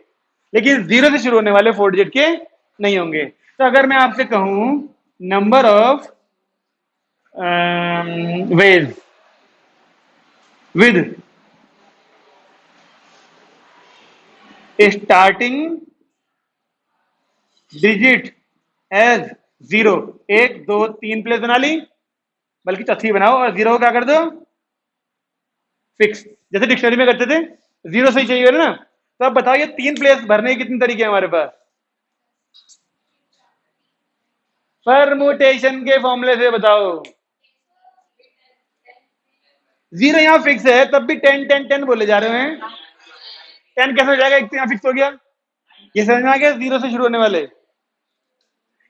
[SPEAKER 1] लेकिन 0 से शुरू होने वाले 4 डिजिट के नहीं होंगे। तो अगर मैं आपसे कहूं number of ways with starting digit as 0, 1 2 3 place बना ली, बल्कि चौथी बनाओ और 0 को क्या कर दो फिक्स, जैसे डिक्शनरी में करते थे। 0 से ही चाहिए ना। तो अब बताओ ये 3 प्लेस भरने के कितने तरीके हैं हमारे पास? परमुटेशन के फॉर्मूले से बताओ। 0 यहां फिक्स है, तब भी 10 10 10 बोले जा रहे हैं। 10 कैसे हो जाएगा? एक तो यहां फिक्स हो गया, ये समझ में आ गया 0 से शुरू होने वाले।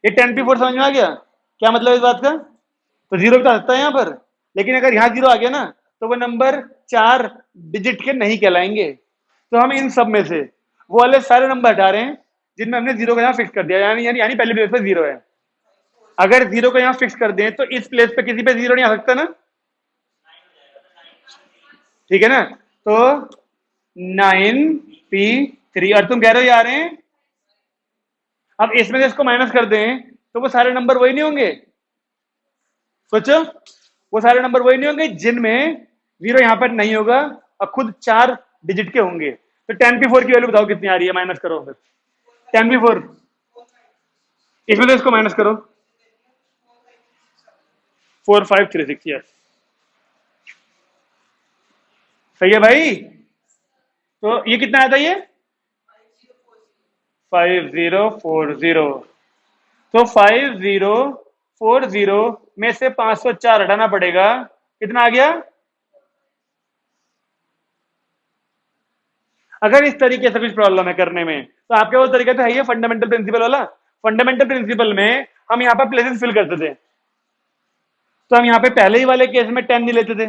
[SPEAKER 1] ये 10p4 समझ में आ गया क्या मतलब इस बात का? तो 0 भी तो आ सकता है यहाँ पर, लेकिन अगर यहाँ 0 आ गया ना तो वो नंबर 4 डिजिट के नहीं कहलाएंगे। तो हम इन सब में से वो वाले सारे नंबर हटा रहे हैं जिनमें हमने 0 को यहाँ फिक्स कर दिया, यानी यानी यानी पहले प्लेस पे 0 है। अगर 0 को यहाँ फिक्स कर दें तो इस प्लेस पे किसी पे 0 नहीं आ सकता ना, ठीक है ना। तो 9p3, और तुम कह रहे हो आ रहे हैं। अब इसमें से इसको माइनस कर दें तो वो सारे नंबर वही नहीं होंगे? सोचो, वो सारे नंबर वही नहीं होंगे जिनमें 0 यहां पर नहीं होगा और खुद 4 डिजिट के होंगे। तो 10p4 की वैल्यू बताओ कितनी आ रही है, माइनस करो फिर 10p4, इसमें से इसको माइनस करो। 4536, यस सही है भाई। तो ये कितना आया था? ये 5040। तो 5040 में से 504 हटाना पड़ेगा, कितना आ गया? अगर इस तरीके से कुछ प्रॉब्लम है करने में तो आपके वो तरीका तो है ये फंडामेंटल प्रिंसिपल वाला। फंडामेंटल प्रिंसिपल में हम यहाँ पर प्लेसेस फिल करते थे, तो हम यहाँ पे पहले ही वाले केस में 10 नहीं लेते थे,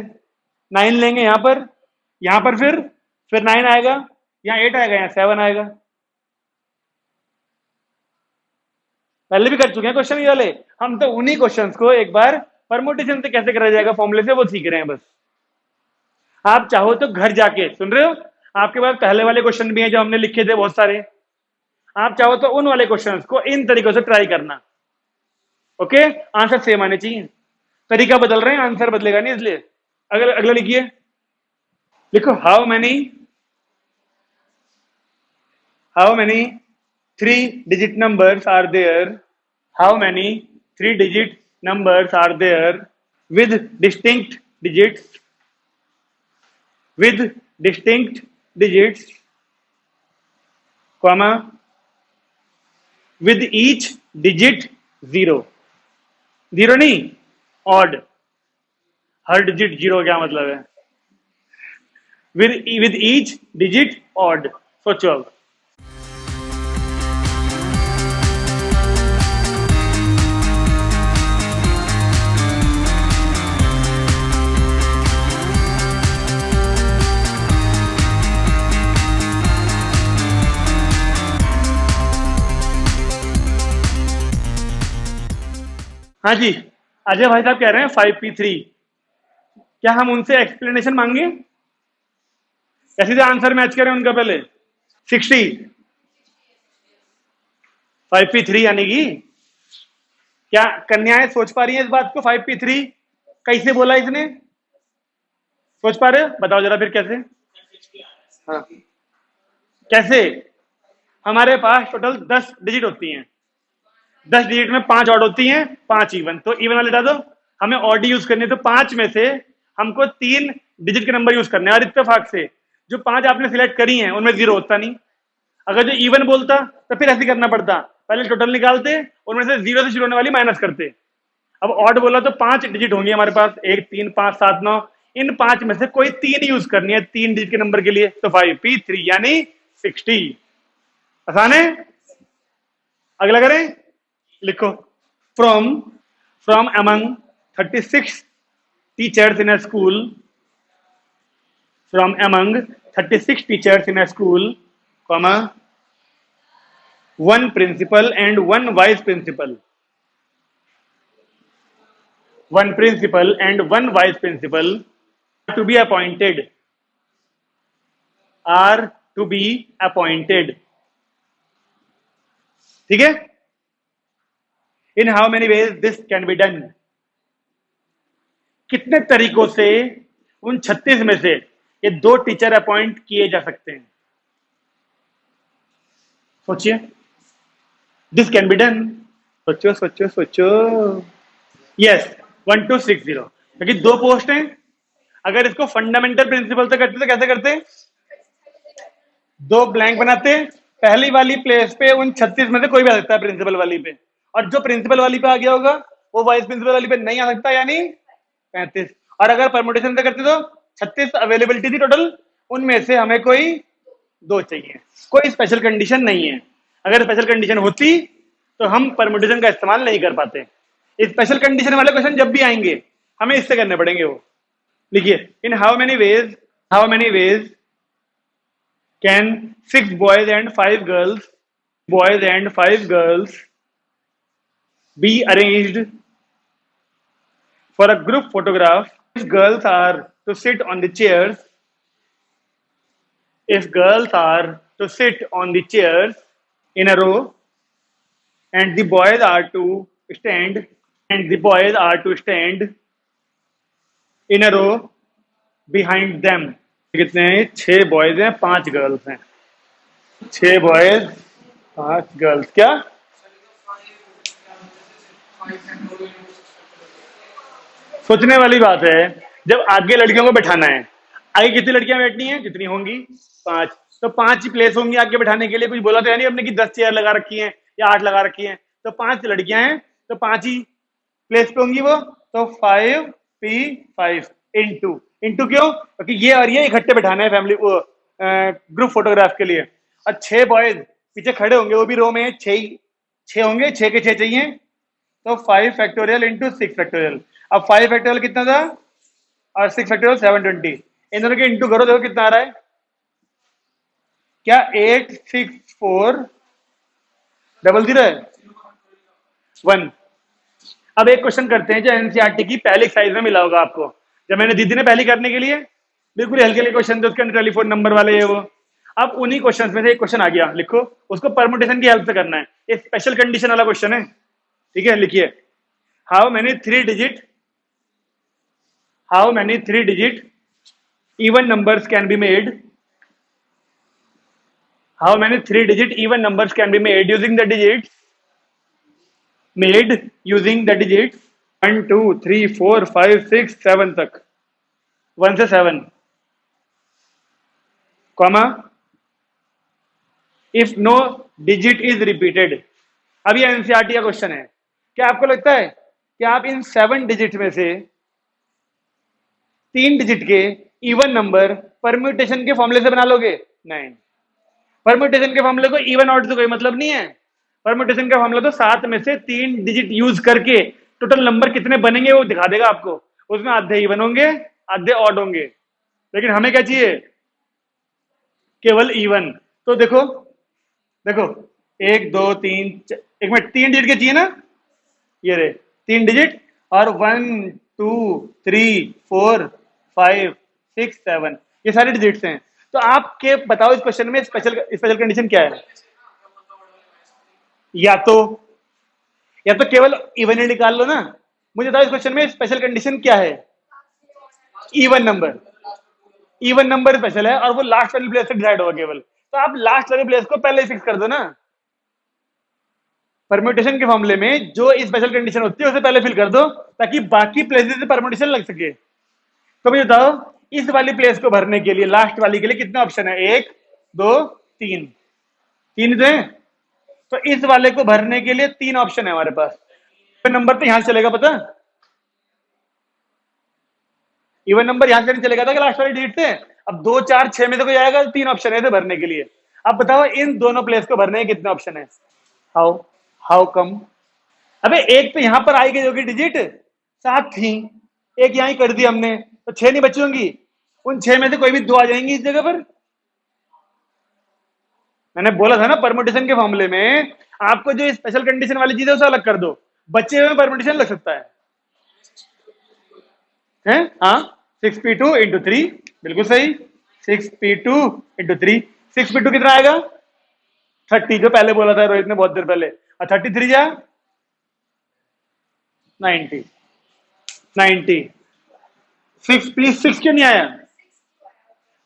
[SPEAKER 1] 9 लेंगे यहाँ पर फिर 9 आएगा, यहाँ 8 आएगा, यहाँ 7 आएगा। पहले भी कर चुके हैं क्वेश्चन ये वाले हम, तो उन्हीं क्वेश्चंस को एक बार परमुटेशन से कैसे करा जाएगा फॉर्मूले से वो सीख रहे हैं बस। आप चाहो तो घर जाके सुन रहे हो, आपके पास पहले वाले क्वेश्चन भी हैं जो हमने लिखे थे बहुत सारे, आप चाहो तो उन वाले क्वेश्चंस को इन तरीकों से ट्राई करना। ओके, आंसर सेम आने चाहिए, तरीका बदल रहे हैं आंसर बदलेगा नहीं, इसलिए अगला अगला लिखिए, लिखो how many 3 digit numbers are there, how many 3 digit numbers are there with distinct digits comma with each digit 0 नहीं odd, हर डिजिट 0 क्या मतलब है? with each digit odd। सोचो अब। हाँ जी, अजय भाई साहब कह रहे हैं 5p3, क्या हम उनसे एक्सप्लेनेशन मांगे? या सीधे आंसर मैच करें उनका पहले? 60 5p3 यानी कि क्या कन्याएं सोच पा रही है इस बात को? 5p3 कैसे बोला इसने? सोच पा रहे हो? बताओ जरा फिर कैसे? हाँ कैसे? हमारे पास टोटल 10 डिजिट होती हैं, 10 डिजिट में 5 ऑड होती हैं, 5 इवन, तो इवन वाले हटा दो। हमें ऑड यूज करनी है, तो 5 में से हमको 3 डिजिट के नंबर यूज करने हैं, और इत्तेफाक से जो 5 आपने सिलेक्ट करी हैं उनमें 0 होता नहीं। अगर जो इवन बोलता तो फिर ऐसे करना पड़ता, पहले टोटल निकालते, उनमें से 0 से शुरू होने वाली माइनस करते। अब ऑड बोला तो 5 डिजिट होंगे हमारे पास, 1 3 5 7 9, इन 5 में से कोई 3 यूज करनी है 3 डिजिट के नंबर के लिए, तो 5p3 यानी 60। आसान है? अगला करें, लिखो। From from among 36 teachers in a school, from among 36 teachers in a school, comma, one principal and one vice principal, one principal and one vice principal to be appointed, are to be appointed, ठीक है? इन how many ways this can be done, कितने तरीकों से उन 36 में से ये 2 teacher appoint किए जा सकते हैं? सोचिए, दिस कैन बी डन, सोचो सोचो सोचो। यस, 1260, क्योंकि 2 पोस्ट हैं। अगर इसको फंडामेंटल प्रिंसिपल से करते तो कैसे करते? 2 ब्लैंक बनाते, पहली वाली प्लेस पे उन 36 में से कोई भी आ सकता है प्रिंसिपल वाली पे, और जो प्रिंसिपल वाली पे आ गया होगा वो वाइस प्रिंसिपल वाली पे नहीं आ सकता, यानी 35। और अगर परमुटेशन से करते तो 36 अवेलेबिलिटी थी टोटल, उनमें से हमें कोई 2 चाहिए। कोई स्पेशल कंडीशन नहीं है, अगर स्पेशल कंडीशन होती तो हम परमुटेशन का इस्तेमाल नहीं कर पाते। स्पेशल कंडीशन वाले क्वेश्चन जब भी आएंगे हमें इससे करने पड़ेंगे वो। लिखिए, in how many veg can 6 boys and 5 girls be arranged for a group photograph? If girls are to sit on the chairs, in a row, and the boys are to stand in a row behind them. कितने हैं? 6 boys हैं, 5 girls हैं। 6 boys 5 girls, क्या? सोचने वाली बात है। जब आगे लड़कियों को बैठाना है, आगे कितनी लड़कियां बैठनी है? जितनी होंगी 5, तो 5 ही प्लेस होंगी आगे बैठाने के लिए। कुछ बोला तो है नहीं अपने कि 10 चेयर लगा रखी हैं या 8 लगा रखी हैं, तो 5 लड़कियां हैं तो 5 ही प्लेस पे होंगी वो, तो 5p5 इंटू क्यों? क्योंकि ये और ये इकट्ठे बैठाना है फैमिली वो ग्रुप फोटोग्राफ के लिए। और 6 बॉयज पीछे खड़े होंगे, वो भी रो में 6 होंगे, 6 के 6 चाहिए, तो 5 फैक्टोरियल इंटू 6 फैक्टोरियल। अब 5 फैक्टोरियल कितना था और 6 फैक्टोरियल 720, इन दोनों के इंटू करो, देखो कितना आ रहा है। क्या 86400 है 1। अब एक क्वेश्चन करते हैं जो एनसीईआरटी की पहली साइज में मिला होगा आपको, जब मैंने दीदी ने पहली करने के लिए बिल्कुल हल्के हल्के क्वेश्चन थे, उसके अंदर टेलीफोन नंबर वाले है वो। अब उन्हीं क्वेश्चन में से एक क्वेश्चन आ गया, लिखो, उसको परमुटेशन की हेल्प से करना है, ये स्पेशल कंडीशन वाला क्वेश्चन है, ठीक है? लिखिए, how many 3 digit even numbers can be made, how many 3 digit even numbers can be made using the digits 1 2 3 4 5 6 7 तक, 1 से 7, comma, if no digit is repeated. अब ये एनसीईआरटी का क्वेश्चन है। क्या आपको लगता है कि आप इन 7 डिजिट में से 3 डिजिट के इवन नंबर परम्यूटेशन के फॉर्मूले से बना लोगे? नहीं, परम्यूटेशन के फॉर्मूले को इवन ऑड से कोई मतलब नहीं है। परम्यूटेशन का फॉर्मूला तो 7 में से 3 डिजिट यूज करके टोटल नंबर कितने बनेंगे वो दिखा देगा आपको। उसमें आधे इवन होंगे, आधे ऑड होंगे, लेकिन हमें क्या चाहिए? केवल इवन। तो देखो 1 2 3 एक मिनट, 3 डिजिट के चाहिए ना, ये रहे 3 डिजिट, और 1 2 3 4 5 6 7 ये सारे डिजिट्स हैं। तो आपके बताओ इस क्वेश्चन में स्पेशल स्पेशल कंडीशन क्या है? या तो केवल इवन ही निकाल लो ना। मुझे बताओ इस क्वेश्चन में स्पेशल कंडीशन क्या है? Even number. Even number special है और वो लास्ट वाली प्लेस से डिसाइड होगा केवल। तो आप लास्ट वाली प्लेस को पहले ही फिक्स कर दो ना। परम्यूटेशन के मामले में जो स्पेशल कंडीशन होती है उसे पहले फिल कर दो ताकि बाकी प्लेसेस से परम्यूटेशन लग सके। तो मुझे बताओ इस वाली प्लेस को भरने के लिए लास्ट वाली के लिए कितने ऑप्शन है? एक, दो, तीन। तीन तो है। तो इस वाले को भरने के लिए तीन ऑप्शन है हमारे पास। नंबर तो यहां से चलेगा, पता? इवन नंबर यहां से नहीं चलेगा था कि लास्ट वाली डिजिट से। अब 2, 4, 6 में से कोई आएगा, तीन ऑप्शन है इसे भरने के लिए। अब बताओ इन दोनों प्लेस को भरने के कितने ऑप्शन है? How how come? अबे एक तो यहां पर आई गई होगी डिजिट, सात थी, एक यहां ही कर दी हमने, तो 6 नहीं बची होंगी। उन 6 में से कोई भी 2 आ जाएंगी इस जगह पर। मैंने बोला था ना परमुटेशन के मामले में आपको जो स्पेशल कंडीशन वाली चीज है उसे अलग कर दो, बच्चे हुए परमुटेशन लग सकता है? हाँ, 6p2 × 3, बिल्कुल सही। 6p2 × 3, 6p2 कितना आएगा? 30, जो पहले बोला था रोहित ने बहुत देर पहले। और 33 जा 90, 90। 6 क्यों नहीं आया?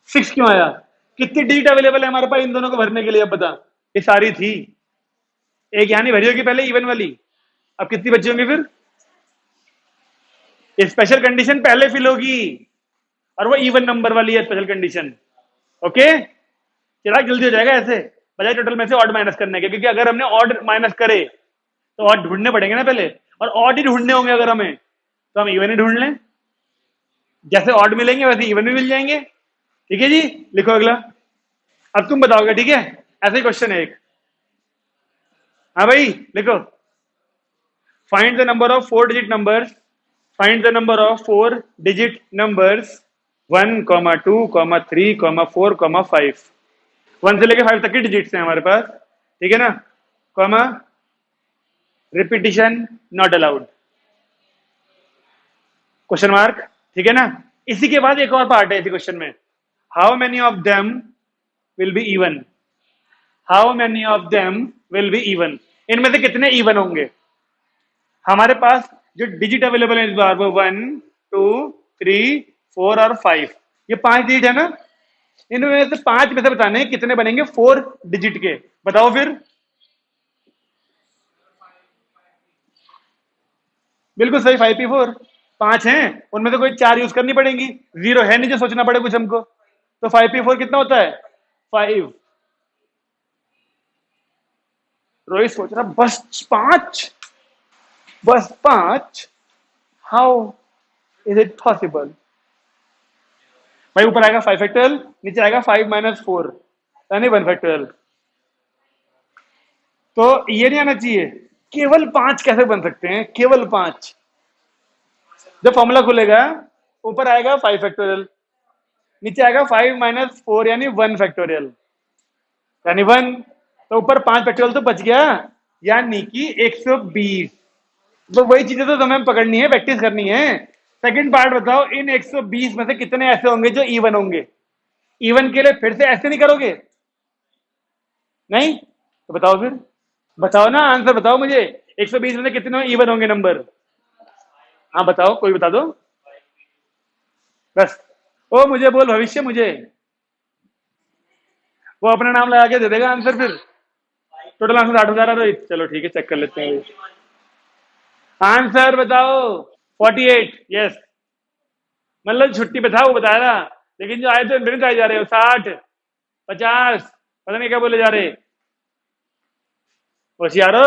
[SPEAKER 1] 6 क्यों आया? कितनी डिजिट अवेलेबल है हमारे पास इन दोनों को भरने के लिए? अब बता। ये सारी थी, एक यहां नहीं भरी होगी पहले इवन वाली। अब कितनी बची होंगी फिर? स्पेशल कंडीशन पहले फिल होगी और वो इवन नंबर वाली है स्पेशल कंडीशन। ओके, चला जल्दी हो जाएगा ऐसे, बजाय टोटल में से ऑड माइनस करने के। क्योंकि अगर हमने ऑड माइनस करे तो ऑड ढूंढने पड़ेंगे ना पहले, और ऑड ही ढूंढने होंगे अगर हमें, तो हम इवन ही ढूंढ लें। जैसे ऑड मिलेंगे वैसे इवन भी मिल जाएंगे। ठीक है जी, लिखो अगला। अब तुम बताओगे, ठीक है? ऐसे ही क्वेश्चन है एक। हाँ भाई लिखो। Find the number of 4 digit numbers, find the number of 4 digit numbers 1, 2, 3, 4, 5। 1 से लेके 5 तक की डिजिट्स हैं हमारे पास, ठीक है ना? Comma, repetition not allowed, question mark, ठीक है ना? इसी के बाद एक और पार्ट है इसी क्वेश्चन में। How many of them will be even? How many of them will be even? इनमें से कितने इवन होंगे? हमारे पास जो डिजिट अवेलेबल है इस बार वो 1, 2, 3, 4 और 5, ये 5 डिजिट है ना? इनमें से 5 में से बताने कितने बनेंगे 4 डिजिट के, बताओ फिर। बिल्कुल सही, 5p4। 5 हैं, उनमें से कोई 4 यूज करनी पड़ेंगी, 0 है नहीं जो सोचना पड़े कुछ हमको। तो 5p4 कितना होता है? 5। रोहित सोच रहा बस 5, बस 5, हाउ इज इट पॉसिबल? भाई ऊपर आएगा 5 फैक्टोरियल, नीचे आएगा 5 - 4 यानी 1 फैक्टोरियल। तो ये नहीं आना चाहिए। केवल 5 कैसे बन सकते हैं? केवल 5। जब फॉर्मूला खुलेगा ऊपर आएगा 5 फैक्टोरियल, नीचे आएगा 5 - 4 यानी 1 फैक्टोरियल, यानी 1। तो ऊपर 5 फैक्टोरियल तो बच गया, यानी कि 120। तो वही चीजें तो हमें पकड़नी है, प्रैक्टिस करनी है। सेकंड पार्ट बताओ, इन 120 में से कितने ऐसे होंगे जो इवन होंगे? इवन के लिए फिर से ऐसे नहीं करोगे? नहीं तो बताओ फिर, बताओ ना, आंसर बताओ मुझे। 120 में से कितने इवन होंगे नंबर? हाँ बताओ, कोई बता दो बस। ओ मुझे बोल भविष्य, मुझे वो अपना नाम लगा के दे देगा आंसर फिर। टोटल आंसर 60,000 है रोहित, चलो ठीक है चेक कर लेते हैं। आंसर बताओ। 48, यस। मतलब छुट्टी पे था वो बता रहा, लेकिन जो आए थे उनमें आए जा रहे हो 60, 50, पता नहीं क्या बोले जा रहे। होशियारो,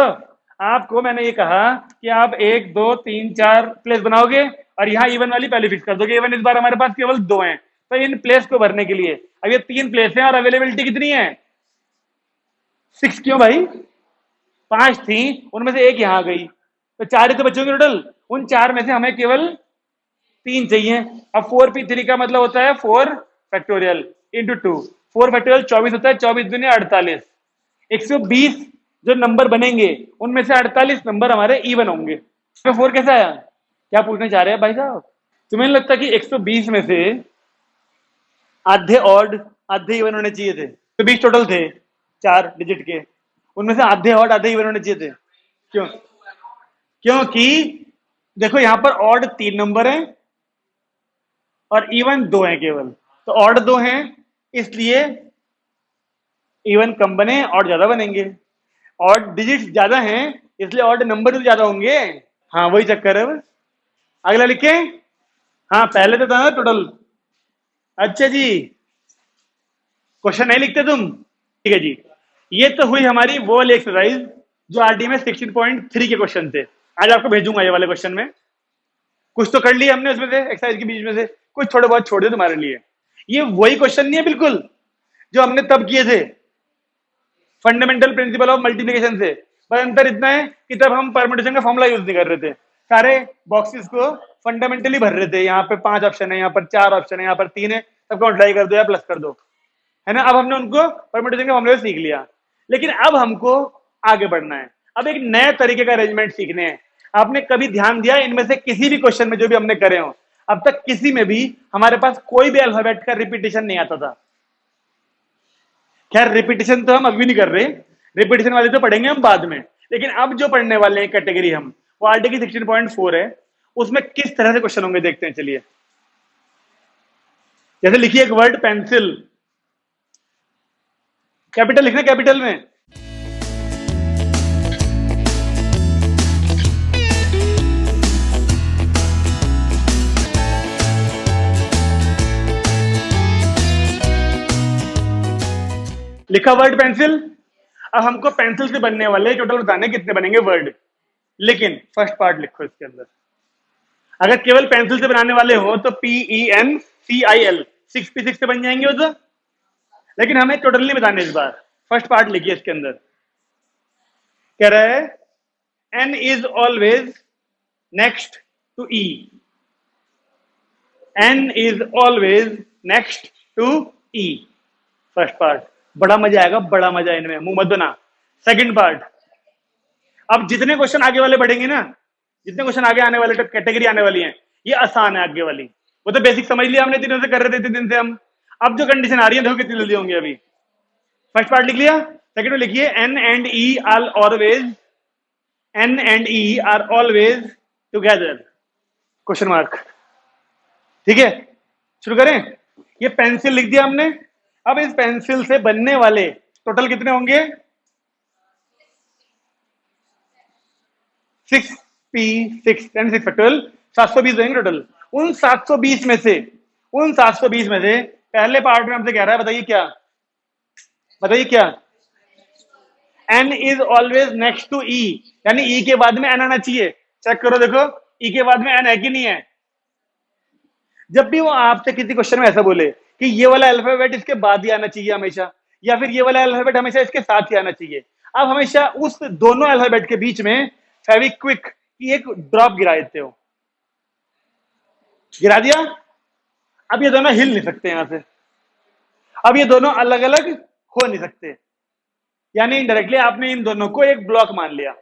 [SPEAKER 1] आपको मैंने ये कहा कि आप 1, 2, 3, 4 प्लेस बनाओगे और यहाँ इवन वाली पहले फिक्स कर दोगे। इवन इस बार हमारे पास केवल 2 हैं, तो इन प्लेस को भरने के लिए अब ये 3 प्लेस हैं और अवेलेबिलिटी कितनी है? 6। क्यों भाई? 5 थी, उनमें से एक यहाँ आ गई, तो 4 ही तो बचोगे टोटल। उन 4 में से हमें केवल 3 चाहिए। अब 4p3 का मतलब होता है 4 फैक्टोरियल इंटू 2। 4 फैक्टोरियल 24 होता है, 24 दूनी 48। 120 जो नंबर बनेंगे उनमें से 48 नंबर हमारे इवन होंगे। इसमें 4 कैसे आया? क्या पूछने जा रहे हैं भाई साहब? तुम्हें नहीं लगता कि 120 में से आधे ऑड आधे इवन होने चाहिए थे, तो 20 टोटल थे 4 डिजिट के, उनमें से आधे ऑड आधे इवन होने चाहिए थे। क्यों? क्योंकि देखो यहां पर ऑड 3 नंबर हैं और इवन 2 हैं केवल, तो ऑड 2 हैं इसलिए इवन कम बने, ऑड ज्यादा बनेंगे। ऑड डिजिट ज्यादा हैं इसलिए ऑड नंबर भी ज्यादा होंगे। हाँ वही चक्कर है बस। अगला लिखे। हाँ पहले तो था ना टोटल। अच्छा जी, क्वेश्चन नहीं लिखते तुम? ठीक है जी, ये तो हुई हमारी वो वाली एक्सरसाइज जो आरडी में 16.3 के क्वेश्चन थे। आज आपको भेजूंगा ये वाले क्वेश्चन में। कुछ तो कर लिए हमने उसमें से, एक्सरसाइज के बीच में से कुछ थोड़े बहुत छोड़ दिए तुम्हारे लिए। ये वही क्वेश्चन नहीं है बिल्कुल जो हमने तब किए थे फंडामेंटल प्रिंसिपल ऑफ मल्टीप्लिकेशन से, पर अंतर इतना है कि तब हम परम्यूटेशन का फॉर्मूला यूज नहीं कर रहे थे, सारे बॉक्सेस को फंडामेंटली भर रहे थे। यहाँ पे 5 ऑप्शन है, यहाँ पर 4 ऑप्शन है, यहाँ पर 3 है, सबको मल्टीप्लाई कर दो या प्लस कर दो, है ना। अब हमने उनको परम्यूटेशन का फॉर्मूला सीख लिया, लेकिन अब हमको आगे बढ़ना है। अब एक नए तरीके का अरेंजमेंट सीखने हैं। आपने कभी ध्यान दिया इनमें से किसी भी क्वेश्चन में जो भी हमने करे हो अब तक, किसी में भी हमारे पास कोई भी अल्फाबेट का रिपीटेशन नहीं आता था। खैर रिपीटेशन तो हम अभी नहीं कर रहे, रिपीटेशन वाले तो पढ़ेंगे हम बाद में, लेकिन अब जो पढ़ने वाले हैं कैटेगरी हम, वो आरटी की 16.4 है, उसमें किस तरह से क्वेश्चन होंगे देखते हैं। चलिए, जैसे लिखिए एक वर्ड पेंसिल, कैपिटल लिखना, कैपिटल में। लिखा वर्ड पेंसिल। अब हमको पेंसिल से बनने वाले टोटल बताने कितने बनेंगे वर्ड, लेकिन फर्स्ट पार्ट लिखो इसके अंदर। अगर केवल पेंसिल से बनाने वाले हो तो PENCIL 6P6 से बन जाएंगे वो तो, लेकिन हमें टोटल नहीं बताने इस बार। फर्स्ट पार्ट लिखिए इसके अंदर, कह रहा है N is always next to E, N is always next to E। First part, बड़ा मजा आएगा, बड़ा मजा इनमें, मुंह मत बना। सेकंड पार्ट, अब जितने क्वेश्चन आगे वाले बढ़ेंगे ना, जितने क्वेश्चन आगे आने वाले कैटेगरी आने वाली हैं, ये आसान है आगे वाली, वो तो बेसिक समझ लिया हमने, दिनों से कर रहे थे, 3 दिन से हम। अब जो कंडीशन आ रही है देखो कितनी जल्दी होंगी अभी। फर्स्ट पार्ट लिख लिया, सेकंड में लिखिए N and E are always, N and E are always together, question mark. ठीक है, शुरू करें। ये पेंसिल लिख दिया हमने। अब इस पेंसिल से बनने वाले टोटल कितने होंगे? 6P6 यानी 6 फैक्टोरियल 720 होंगे टोटल। उन 720 में से पहले पार्ट में हमसे कह रहा है, बताइए क्या, बताइए क्या, N is always next to E, यानी E के बाद में N आना चाहिए। चेक करो, देखो E के बाद में N है कि नहीं है। जब भी वो आपसे किसी क्वेश्चन में ऐसा बोले कि ये वाला अल्फाबेट इसके बाद ही आना चाहिए हमेशा, या फिर ये वाला अल्फाबेट हमेशा इसके साथ ही आना चाहिए, आप हमेशा उस दोनों अल्फाबेट के बीच में फेविक्विक की एक ड्रॉप गिरा देते हो। गिरा दिया, अब ये दोनों हिल नहीं सकते यहां से, अब ये दोनों अलग अलग हो नहीं सकते, यानी इनडायरेक्टली आपने इन दोनों को एक ब्लॉक मान लिया।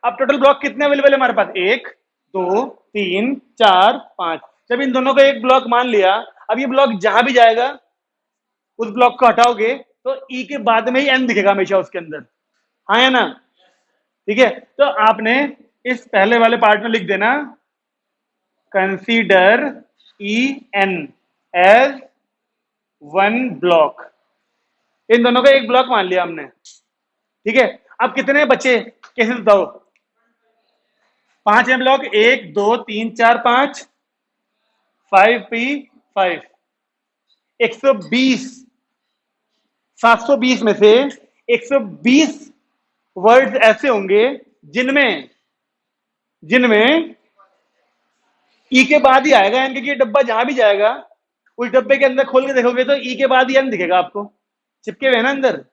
[SPEAKER 1] अब टोटल ब्लॉक कितने अवेलेबल है हमारे पास? 1 2 3 4 5। जब इन दोनों को एक ब्लॉक मान लिया, अब ये ब्लॉक जहां भी जाएगा उस ब्लॉक को हटाओगे तो ई के बाद में ही एन दिखेगा हमेशा उसके अंदर, हाँ या ना? ठीक है, तो आपने इस पहले वाले पार्ट में लिख देना consider E N as 1 block. इन दोनों का एक ब्लॉक मान लिया हमने। ठीक है, अब कितने बचे कैसे बताओ? 5 है ब्लॉक, 1 2 3 4 5, 5P5, 120। 720 में से 120 वर्ड्स ऐसे होंगे जिनमें ई के बाद ही आएगा एन, क्योंकि डब्बा जहां भी जाएगा उस डब्बे के अंदर खोल के देखोगे तो ई के बाद ही एन दिखेगा आपको, चिपके हुए ना अंदर,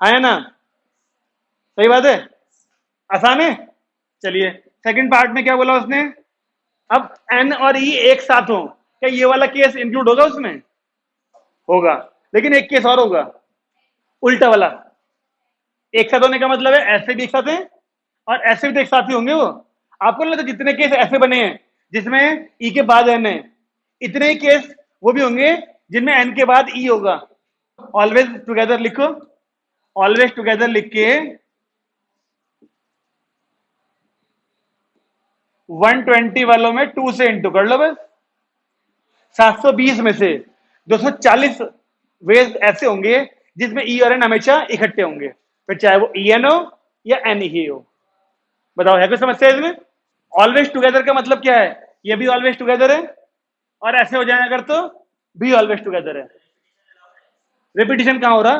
[SPEAKER 1] है ना? सही बात है, आसान है। चलिए सेकंड पार्ट में क्या बोला उसने? अब एन और ई एक साथ हो, क्या ये वाला केस इंक्लूड होगा उसमें? होगा, लेकिन एक केस और होगा, उल्टा वाला। एक साथ होने का मतलब है ऐसे भी एक साथ हैं और ऐसे भी तो एक साथ ही होंगे वो। आपको नहीं लगता जितने केस ऐसे बने हैं जिसमें ई के बाद एन है, इतने ही केस वो भी होंगे जिनमें एन के बाद ई होगा। ऑलवेज टुगेदर लिखो, ऑलवेज टुगेदर लिख के 120 वालों में 2 से इंटू कर लो बस। 720 में से 240 वेज ऐसे होंगे जिसमें ई और एन हमेशा इकट्ठे होंगे, फिर चाहे वो ई एन हो या एन ही हो। बताओ है कोई समस्या इसमें? ऑलवेज टुगेदर का मतलब क्या है? ये भी ऑलवेज टुगेदर है और ऐसे हो जाए अगर तो भी ऑलवेज टुगेदर है। रिपीटिशन कहां हो रहा?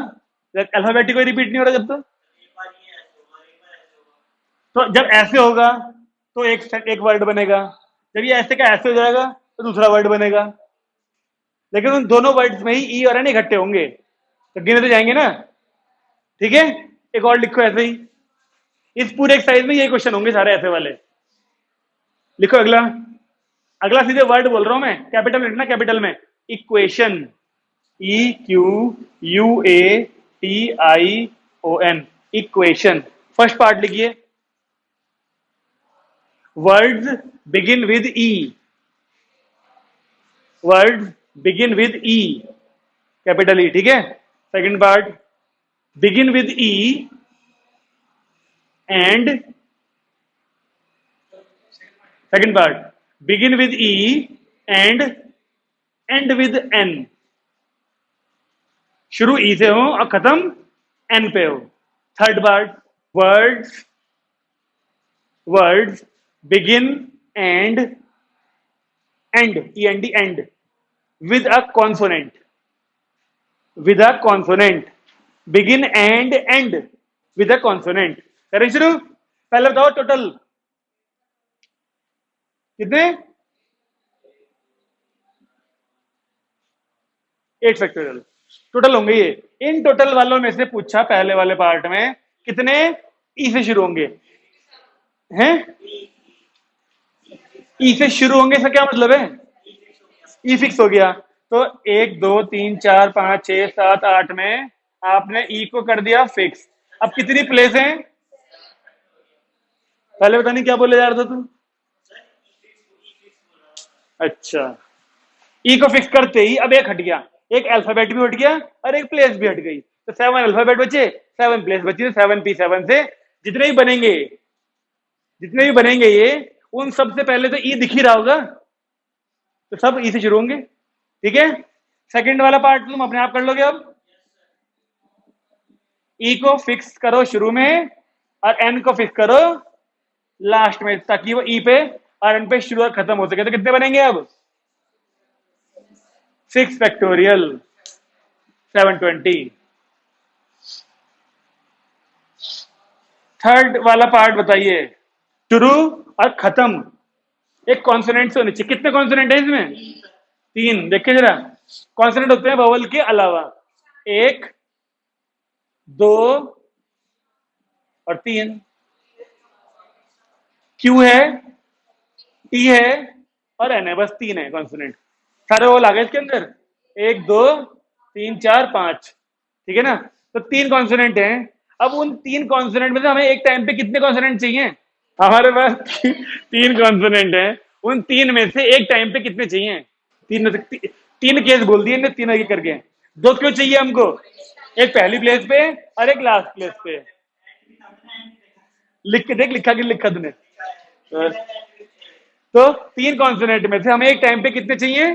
[SPEAKER 1] अल्फाबेटिक कोई रिपीट नहीं हो रहा जब तो जब ऐसे होगा तो एक वर्ड बनेगा, जब ये ऐसे का ऐसे हो जाएगा तो दूसरा वर्ड बनेगा, लेकिन उन दोनों वर्ड्स में ही ई और एन इकट्ठे होंगे तो गिने तो जाएंगे ना। ठीक है, एक और लिखो ऐसे ही, इस पूरे एक्सरसाइज में ये क्वेश्चन होंगे सारे ऐसे वाले। लिखो अगला, अगला सीधे वर्ड बोल रहा हूं मैं, कैपिटल लिखना, कैपिटल में equation, E Q U A T I O N, equation. First part लिखिए, words begin with E, words begin with E, capital E. ठीक है, second part, begin with E and, second part, begin with E and end with N, शुरू E से हो और खत्म N पे हो। Third part, words, words begin and end, E N D end, with a consonant, with a consonant, begin and end with a consonant. करें शुरू, पहले बताओ टोटल कितने? 8 फैक्टोरियल टोटल होंगे ये। इन टोटल वालों में से पूछा पहले वाले पार्ट में कितने ई से शुरू होंगे हैं? ई से शुरू होंगे, इसका क्या मतलब है? ई फिक्स हो गया तो 1 2 3 4 5 6 7 8 में आपने ई को कर दिया फिक्स। अब कितनी प्लेस हैं? पहले पता नहीं क्या बोले जा रहा था तू। अच्छा, ई को फिक्स करते ही अब एक हट गया, एक अल्फाबेट भी हट गया और एक प्लेस भी हट गई, तो 7 अल्फाबेट बचे, 7 प्लेस बची, 7P7 से जितने भी बनेंगे, जितने भी बनेंगे ये, उन सबसे पहले तो ई दिख ही रहा होगा, तो सब ई से शुरू होंगे। ठीक है, सेकंड वाला पार्ट तुम अपने आप कर लोगे। अब ई को फिक्स करो शुरू में और एन को फिक्स करो लास्ट में, ताकि वो ई पे और एन पे शुरू और खत्म हो सके। तो कितने बनेंगे अब? 6 फैक्टोरियल 720। थर्ड वाला पार्ट बताइए, शुरू और खत्म एक कॉन्सोनेंट से होने चाहिए। कितने कॉन्सोनेंट है इसमें? 3। देखिए जरा, कॉन्सोनेंट होते हैं वोवल के अलावा, 1 2 और 3। क्यू है, टी है और एन है, बस 3 है कॉन्सोनेंट। सारे वो लागे इसके अंदर, 1 2 3 4 5। ठीक है ना, तो 3 कॉन्सोनेंट हैं। अब उन 3 कॉन्सोनेंट में से हमें एक टाइम पे कितने कॉन्सोनेंट चाहिए? हमारे पास 3 कॉन्सोनेंट हैं, उन 3 में से एक टाइम पे कितने चाहिए? 3 में से 3 केस बोल दिए ने, 3 आगे करके। 2 क्यों चाहिए हमको? एक पहली प्लेस पे और एक लास्ट प्लेस पे। लिख के देख, लिखा कि लिखा तूने? तो 3 कॉन्सोनेंट में से हमें एक टाइम पे कितने चाहिए?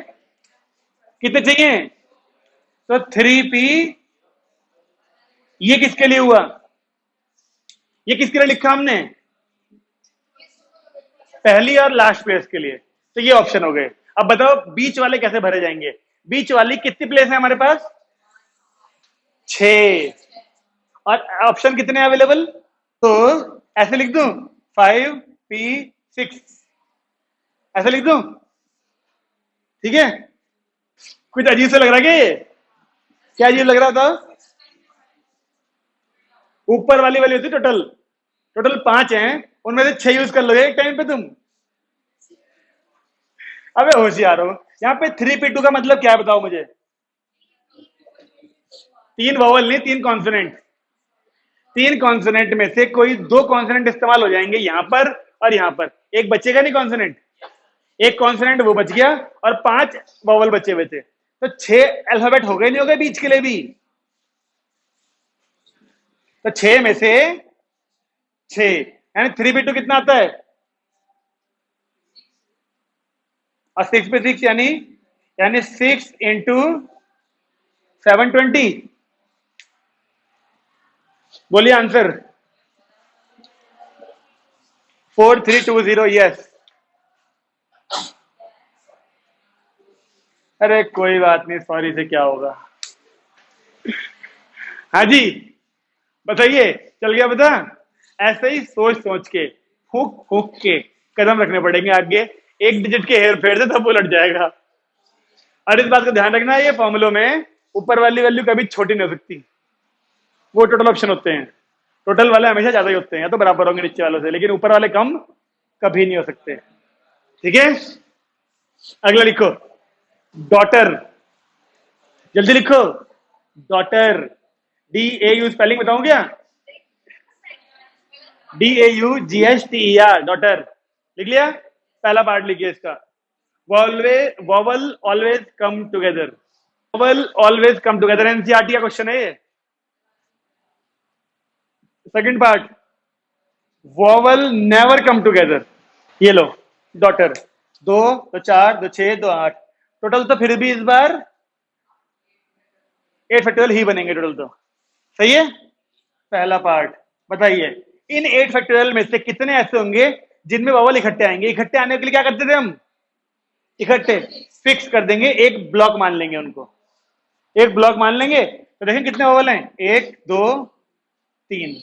[SPEAKER 1] कितने चाहिए? तो 3P। ये किसके लिए हुआ? ये किसके लिए लिखा हमने? पहली और लास्ट प्लेस के लिए। तो ये ऑप्शन हो गए। अब बताओ बीच वाले कैसे भरे जाएंगे? बीच वाली कितनी प्लेस है हमारे पास? 6। और ऑप्शन कितने अवेलेबल? तो ऐसे लिख दूं, 5P6, ऐसे लिख दूं? ठीक है, कुछ अजीब से लग रहा है क्या ये? क्या अजीब लग रहा था? ऊपर वाली वाली होती टोटल, टोटल 5 हैं, उनमें से 6 यूज कर लोगे एक टाइम पे तुम। अबे होशियार हो। यहाँ पे 3P2 का मतलब क्या है बताओ मुझे? 3 वोवल नहीं, 3 कॉन्सोनेंट। 3 कॉन्सोनेंट में से कोई 2 कॉन्सोनेंट इस्तेमाल हो जाएंगे यहां पर और यहां पर, एक बचेगा नहीं कॉन्सोनेंट। एक कॉन्सोनेंट वो बच गया और 5 वोवल बचे हुए थे, तो 6 अल्फाबेट हो गए, नहीं हो गए बीच के लिए भी? तो 6 में से 6 यानी 3 by 2 कितना आता है? और 6 by 6 यानी 6 इंटू 720। बोलिए आंसर। 4320। यस। अरे कोई बात नहीं, सॉरी से क्या होगा। हाँ जी, बताइए, चल गया पता? ऐसे ही सोच सोच के, फूक फूक के कदम रखने पड़ेंगे आगे। एक डिजिट के हेर फेर से तब उलट जाएगा। और इस बात का ध्यान रखना, ये फॉर्मूलों में ऊपर वाली वैल्यू कभी छोटी नहीं हो सकती। वो टोटल ऑप्शन होते हैं, टोटल वाले हमेशा ज्यादा ही होते हैं, या तो बराबर होंगे नीचे वालों से, लेकिन ऊपर वाले कम कभी नहीं हो सकते। ठीक है, अगला लिखो, डॉटर। जल्दी लिखो, डॉटर। DAU स्पेलिंग बताऊं क्या? DAUGHTER, daughter. लिख लिया? पहला पार्ट लिखिए इसका। Vowel always come together. Vowel always come together, NCERT का क्वेश्चन है ये। Second part, vowel never come together. ये लो, डॉटर। 2 2 4 2 6 2 8, टोटल तो फिर भी इस बार 8 फैक्टोरियल ही बनेंगे टोटल तो। सही है? पहला पार्ट। बताइए, इन 8 फैक्टोरियल में से कितने ऐसे होंगे जिनमें वॉवल इकट्ठे आएंगे? इकट्ठे आने के लिए क्या करते थे हम? इकट्ठे फिक्स कर देंगे, एक ब्लॉक मान लेंगे उनको। एक ब्लॉक मान लेंगे तो देखें कितने वॉवल हैं, 1 2 3।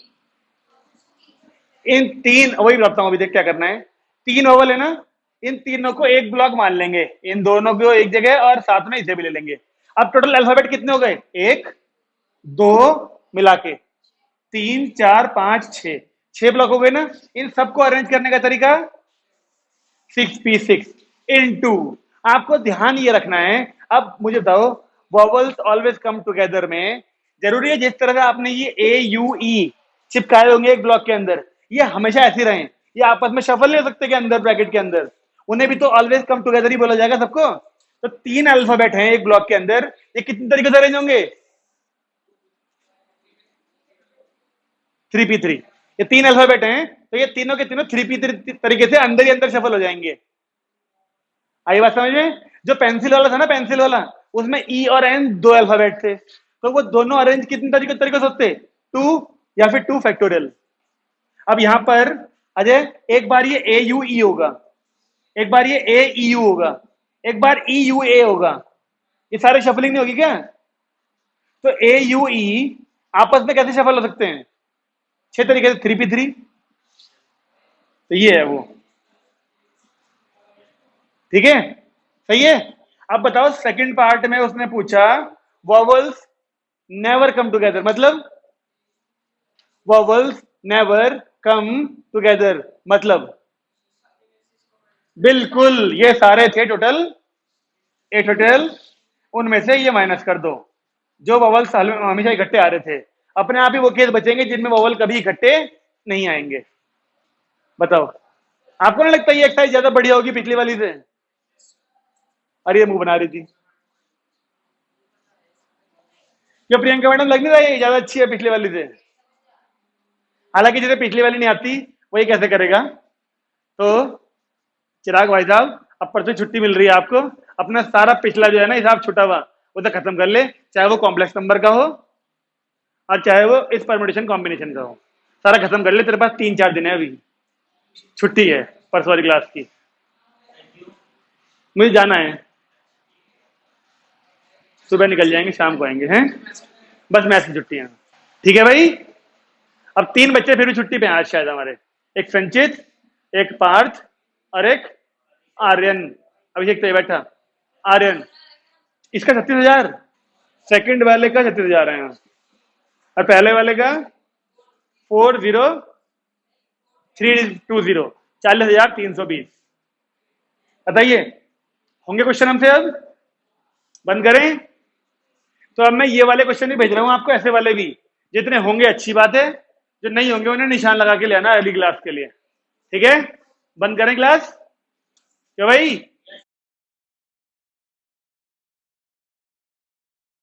[SPEAKER 1] इन तीन, वही बताता हूं अभी, देख क्या करना है। 3 वॉवल है ना, इन तीनों को एक ब्लॉक मान लेंगे, इन दोनों को एक जगह, और साथ में इसे भी ले लेंगे। अब टोटल अल्फाबेट कितने हो गए? 1 2 मिला के 3 4 5 6, 6 ब्लॉक हो गए ना। इन सबको अरेंज करने का तरीका 6p6 इनटू, आपको ध्यान ये रखना है। अब मुझे बताओ, वॉवल्स ऑलवेज कम टुगेदर में जरूरी है जिस तरह से आपने ये AUE चिपकाए होंगे एक ब्लॉक के अंदर, ये हमेशा ऐसे रहे? ये आपस में शफल नहीं हो सकते कि अंदर ब्रैकेट के अंदर? उन्हें भी तो ऑलवेज कम टुगेदर ही बोला जाएगा सबको। तो 3 अल्फाबेट हैं एक ब्लॉक के अंदर, ये कितने तरीके से अरेंज होंगे? 3p3। ये 3 अल्फाबेट हैं, तो ये तीनों के तीनों 3p3 तरीके से अंदर ही अंदर सफल हो जाएंगे। आई बात समझ में? जो पेंसिल वाला था ना, पेंसिल वाला, उसमें E और N 2 अल्फाबेट थे, तो वो दोनों अरेंज कितने तरीके से होते? 2 या फिर 2 फैक्टोरियल। अब यहां पर अजय, एक बार ये AUE होगा, एक बार ये AEU होगा, एक बार EUA होगा, ये सारे शफलिंग नहीं होगी क्या? तो AUE आपस में कैसे शफल हो सकते हैं? 6 तरीके से, 3p3। तो ये है वो। ठीक है, सही है। अब बताओ, सेकंड पार्ट में उसने पूछा वॉवल्स नेवर कम टुगेदर, मतलब वॉवल्स नेवर कम टुगेदर मतलब, बिल्कुल ये सारे थे टोटल 8 टोटल, उनमें से ये माइनस कर दो जो वॉवल्स हमेशा इकट्ठे आ रहे थे। अपने आप ही वो केस बचेंगे जिनमें वॉवल कभी इकट्ठे नहीं आएंगे। बताओ, आपको नहीं लगता ये एक्सरसाइज ज्यादा बढ़िया होगी पिछली वाली से? अरे ये मुंह बना रही थी क्यों? प्रियंका मैडम लग नहीं रहा है ज्यादा अच्छी है पिछली वाली से? हालांकि जिसे पिछली वाली नहीं आती वही कैसे करेगा। तो चिराग भाई साहब, अब परसों छुट्टी मिल रही है आपको, अपना सारा पिछला जो है ना हिसाब छुटा हुआ वो तो खत्म कर ले, चाहे वो कॉम्प्लेक्स नंबर का हो और चाहे वो इस परम्यूटेशन कॉम्बिनेशन का हो, सारा खत्म कर ले। तेरे पास 3-4 दिन है, अभी छुट्टी है परसों वाली क्लास की। मुझे जाना है, सुबह निकल जाएंगे, शाम को आएंगे हैं, बस मैथ की छुट्टी है। ठीक है भाई। अब 3 बच्चे फिर भी छुट्टी पे हैं आज शायद हमारे, एक संचित, एक पार्थ और एक आर्यन। अभिषेक तो बैठा, आर्यन। इसका 36,000, सेकंड वाले का 36,000 है, और पहले वाले का 40320, 40,320। बताइए, होंगे क्वेश्चन हमसे? अब बंद करें? तो अब मैं ये वाले क्वेश्चन भी भेज रहा हूं आपको, ऐसे वाले भी जितने होंगे अच्छी बात है, जो नहीं होंगे उन्हें निशान लगा के लेना अगली क्लास के लिए। ठीक है, बंद करें क्लास? क्या भाई?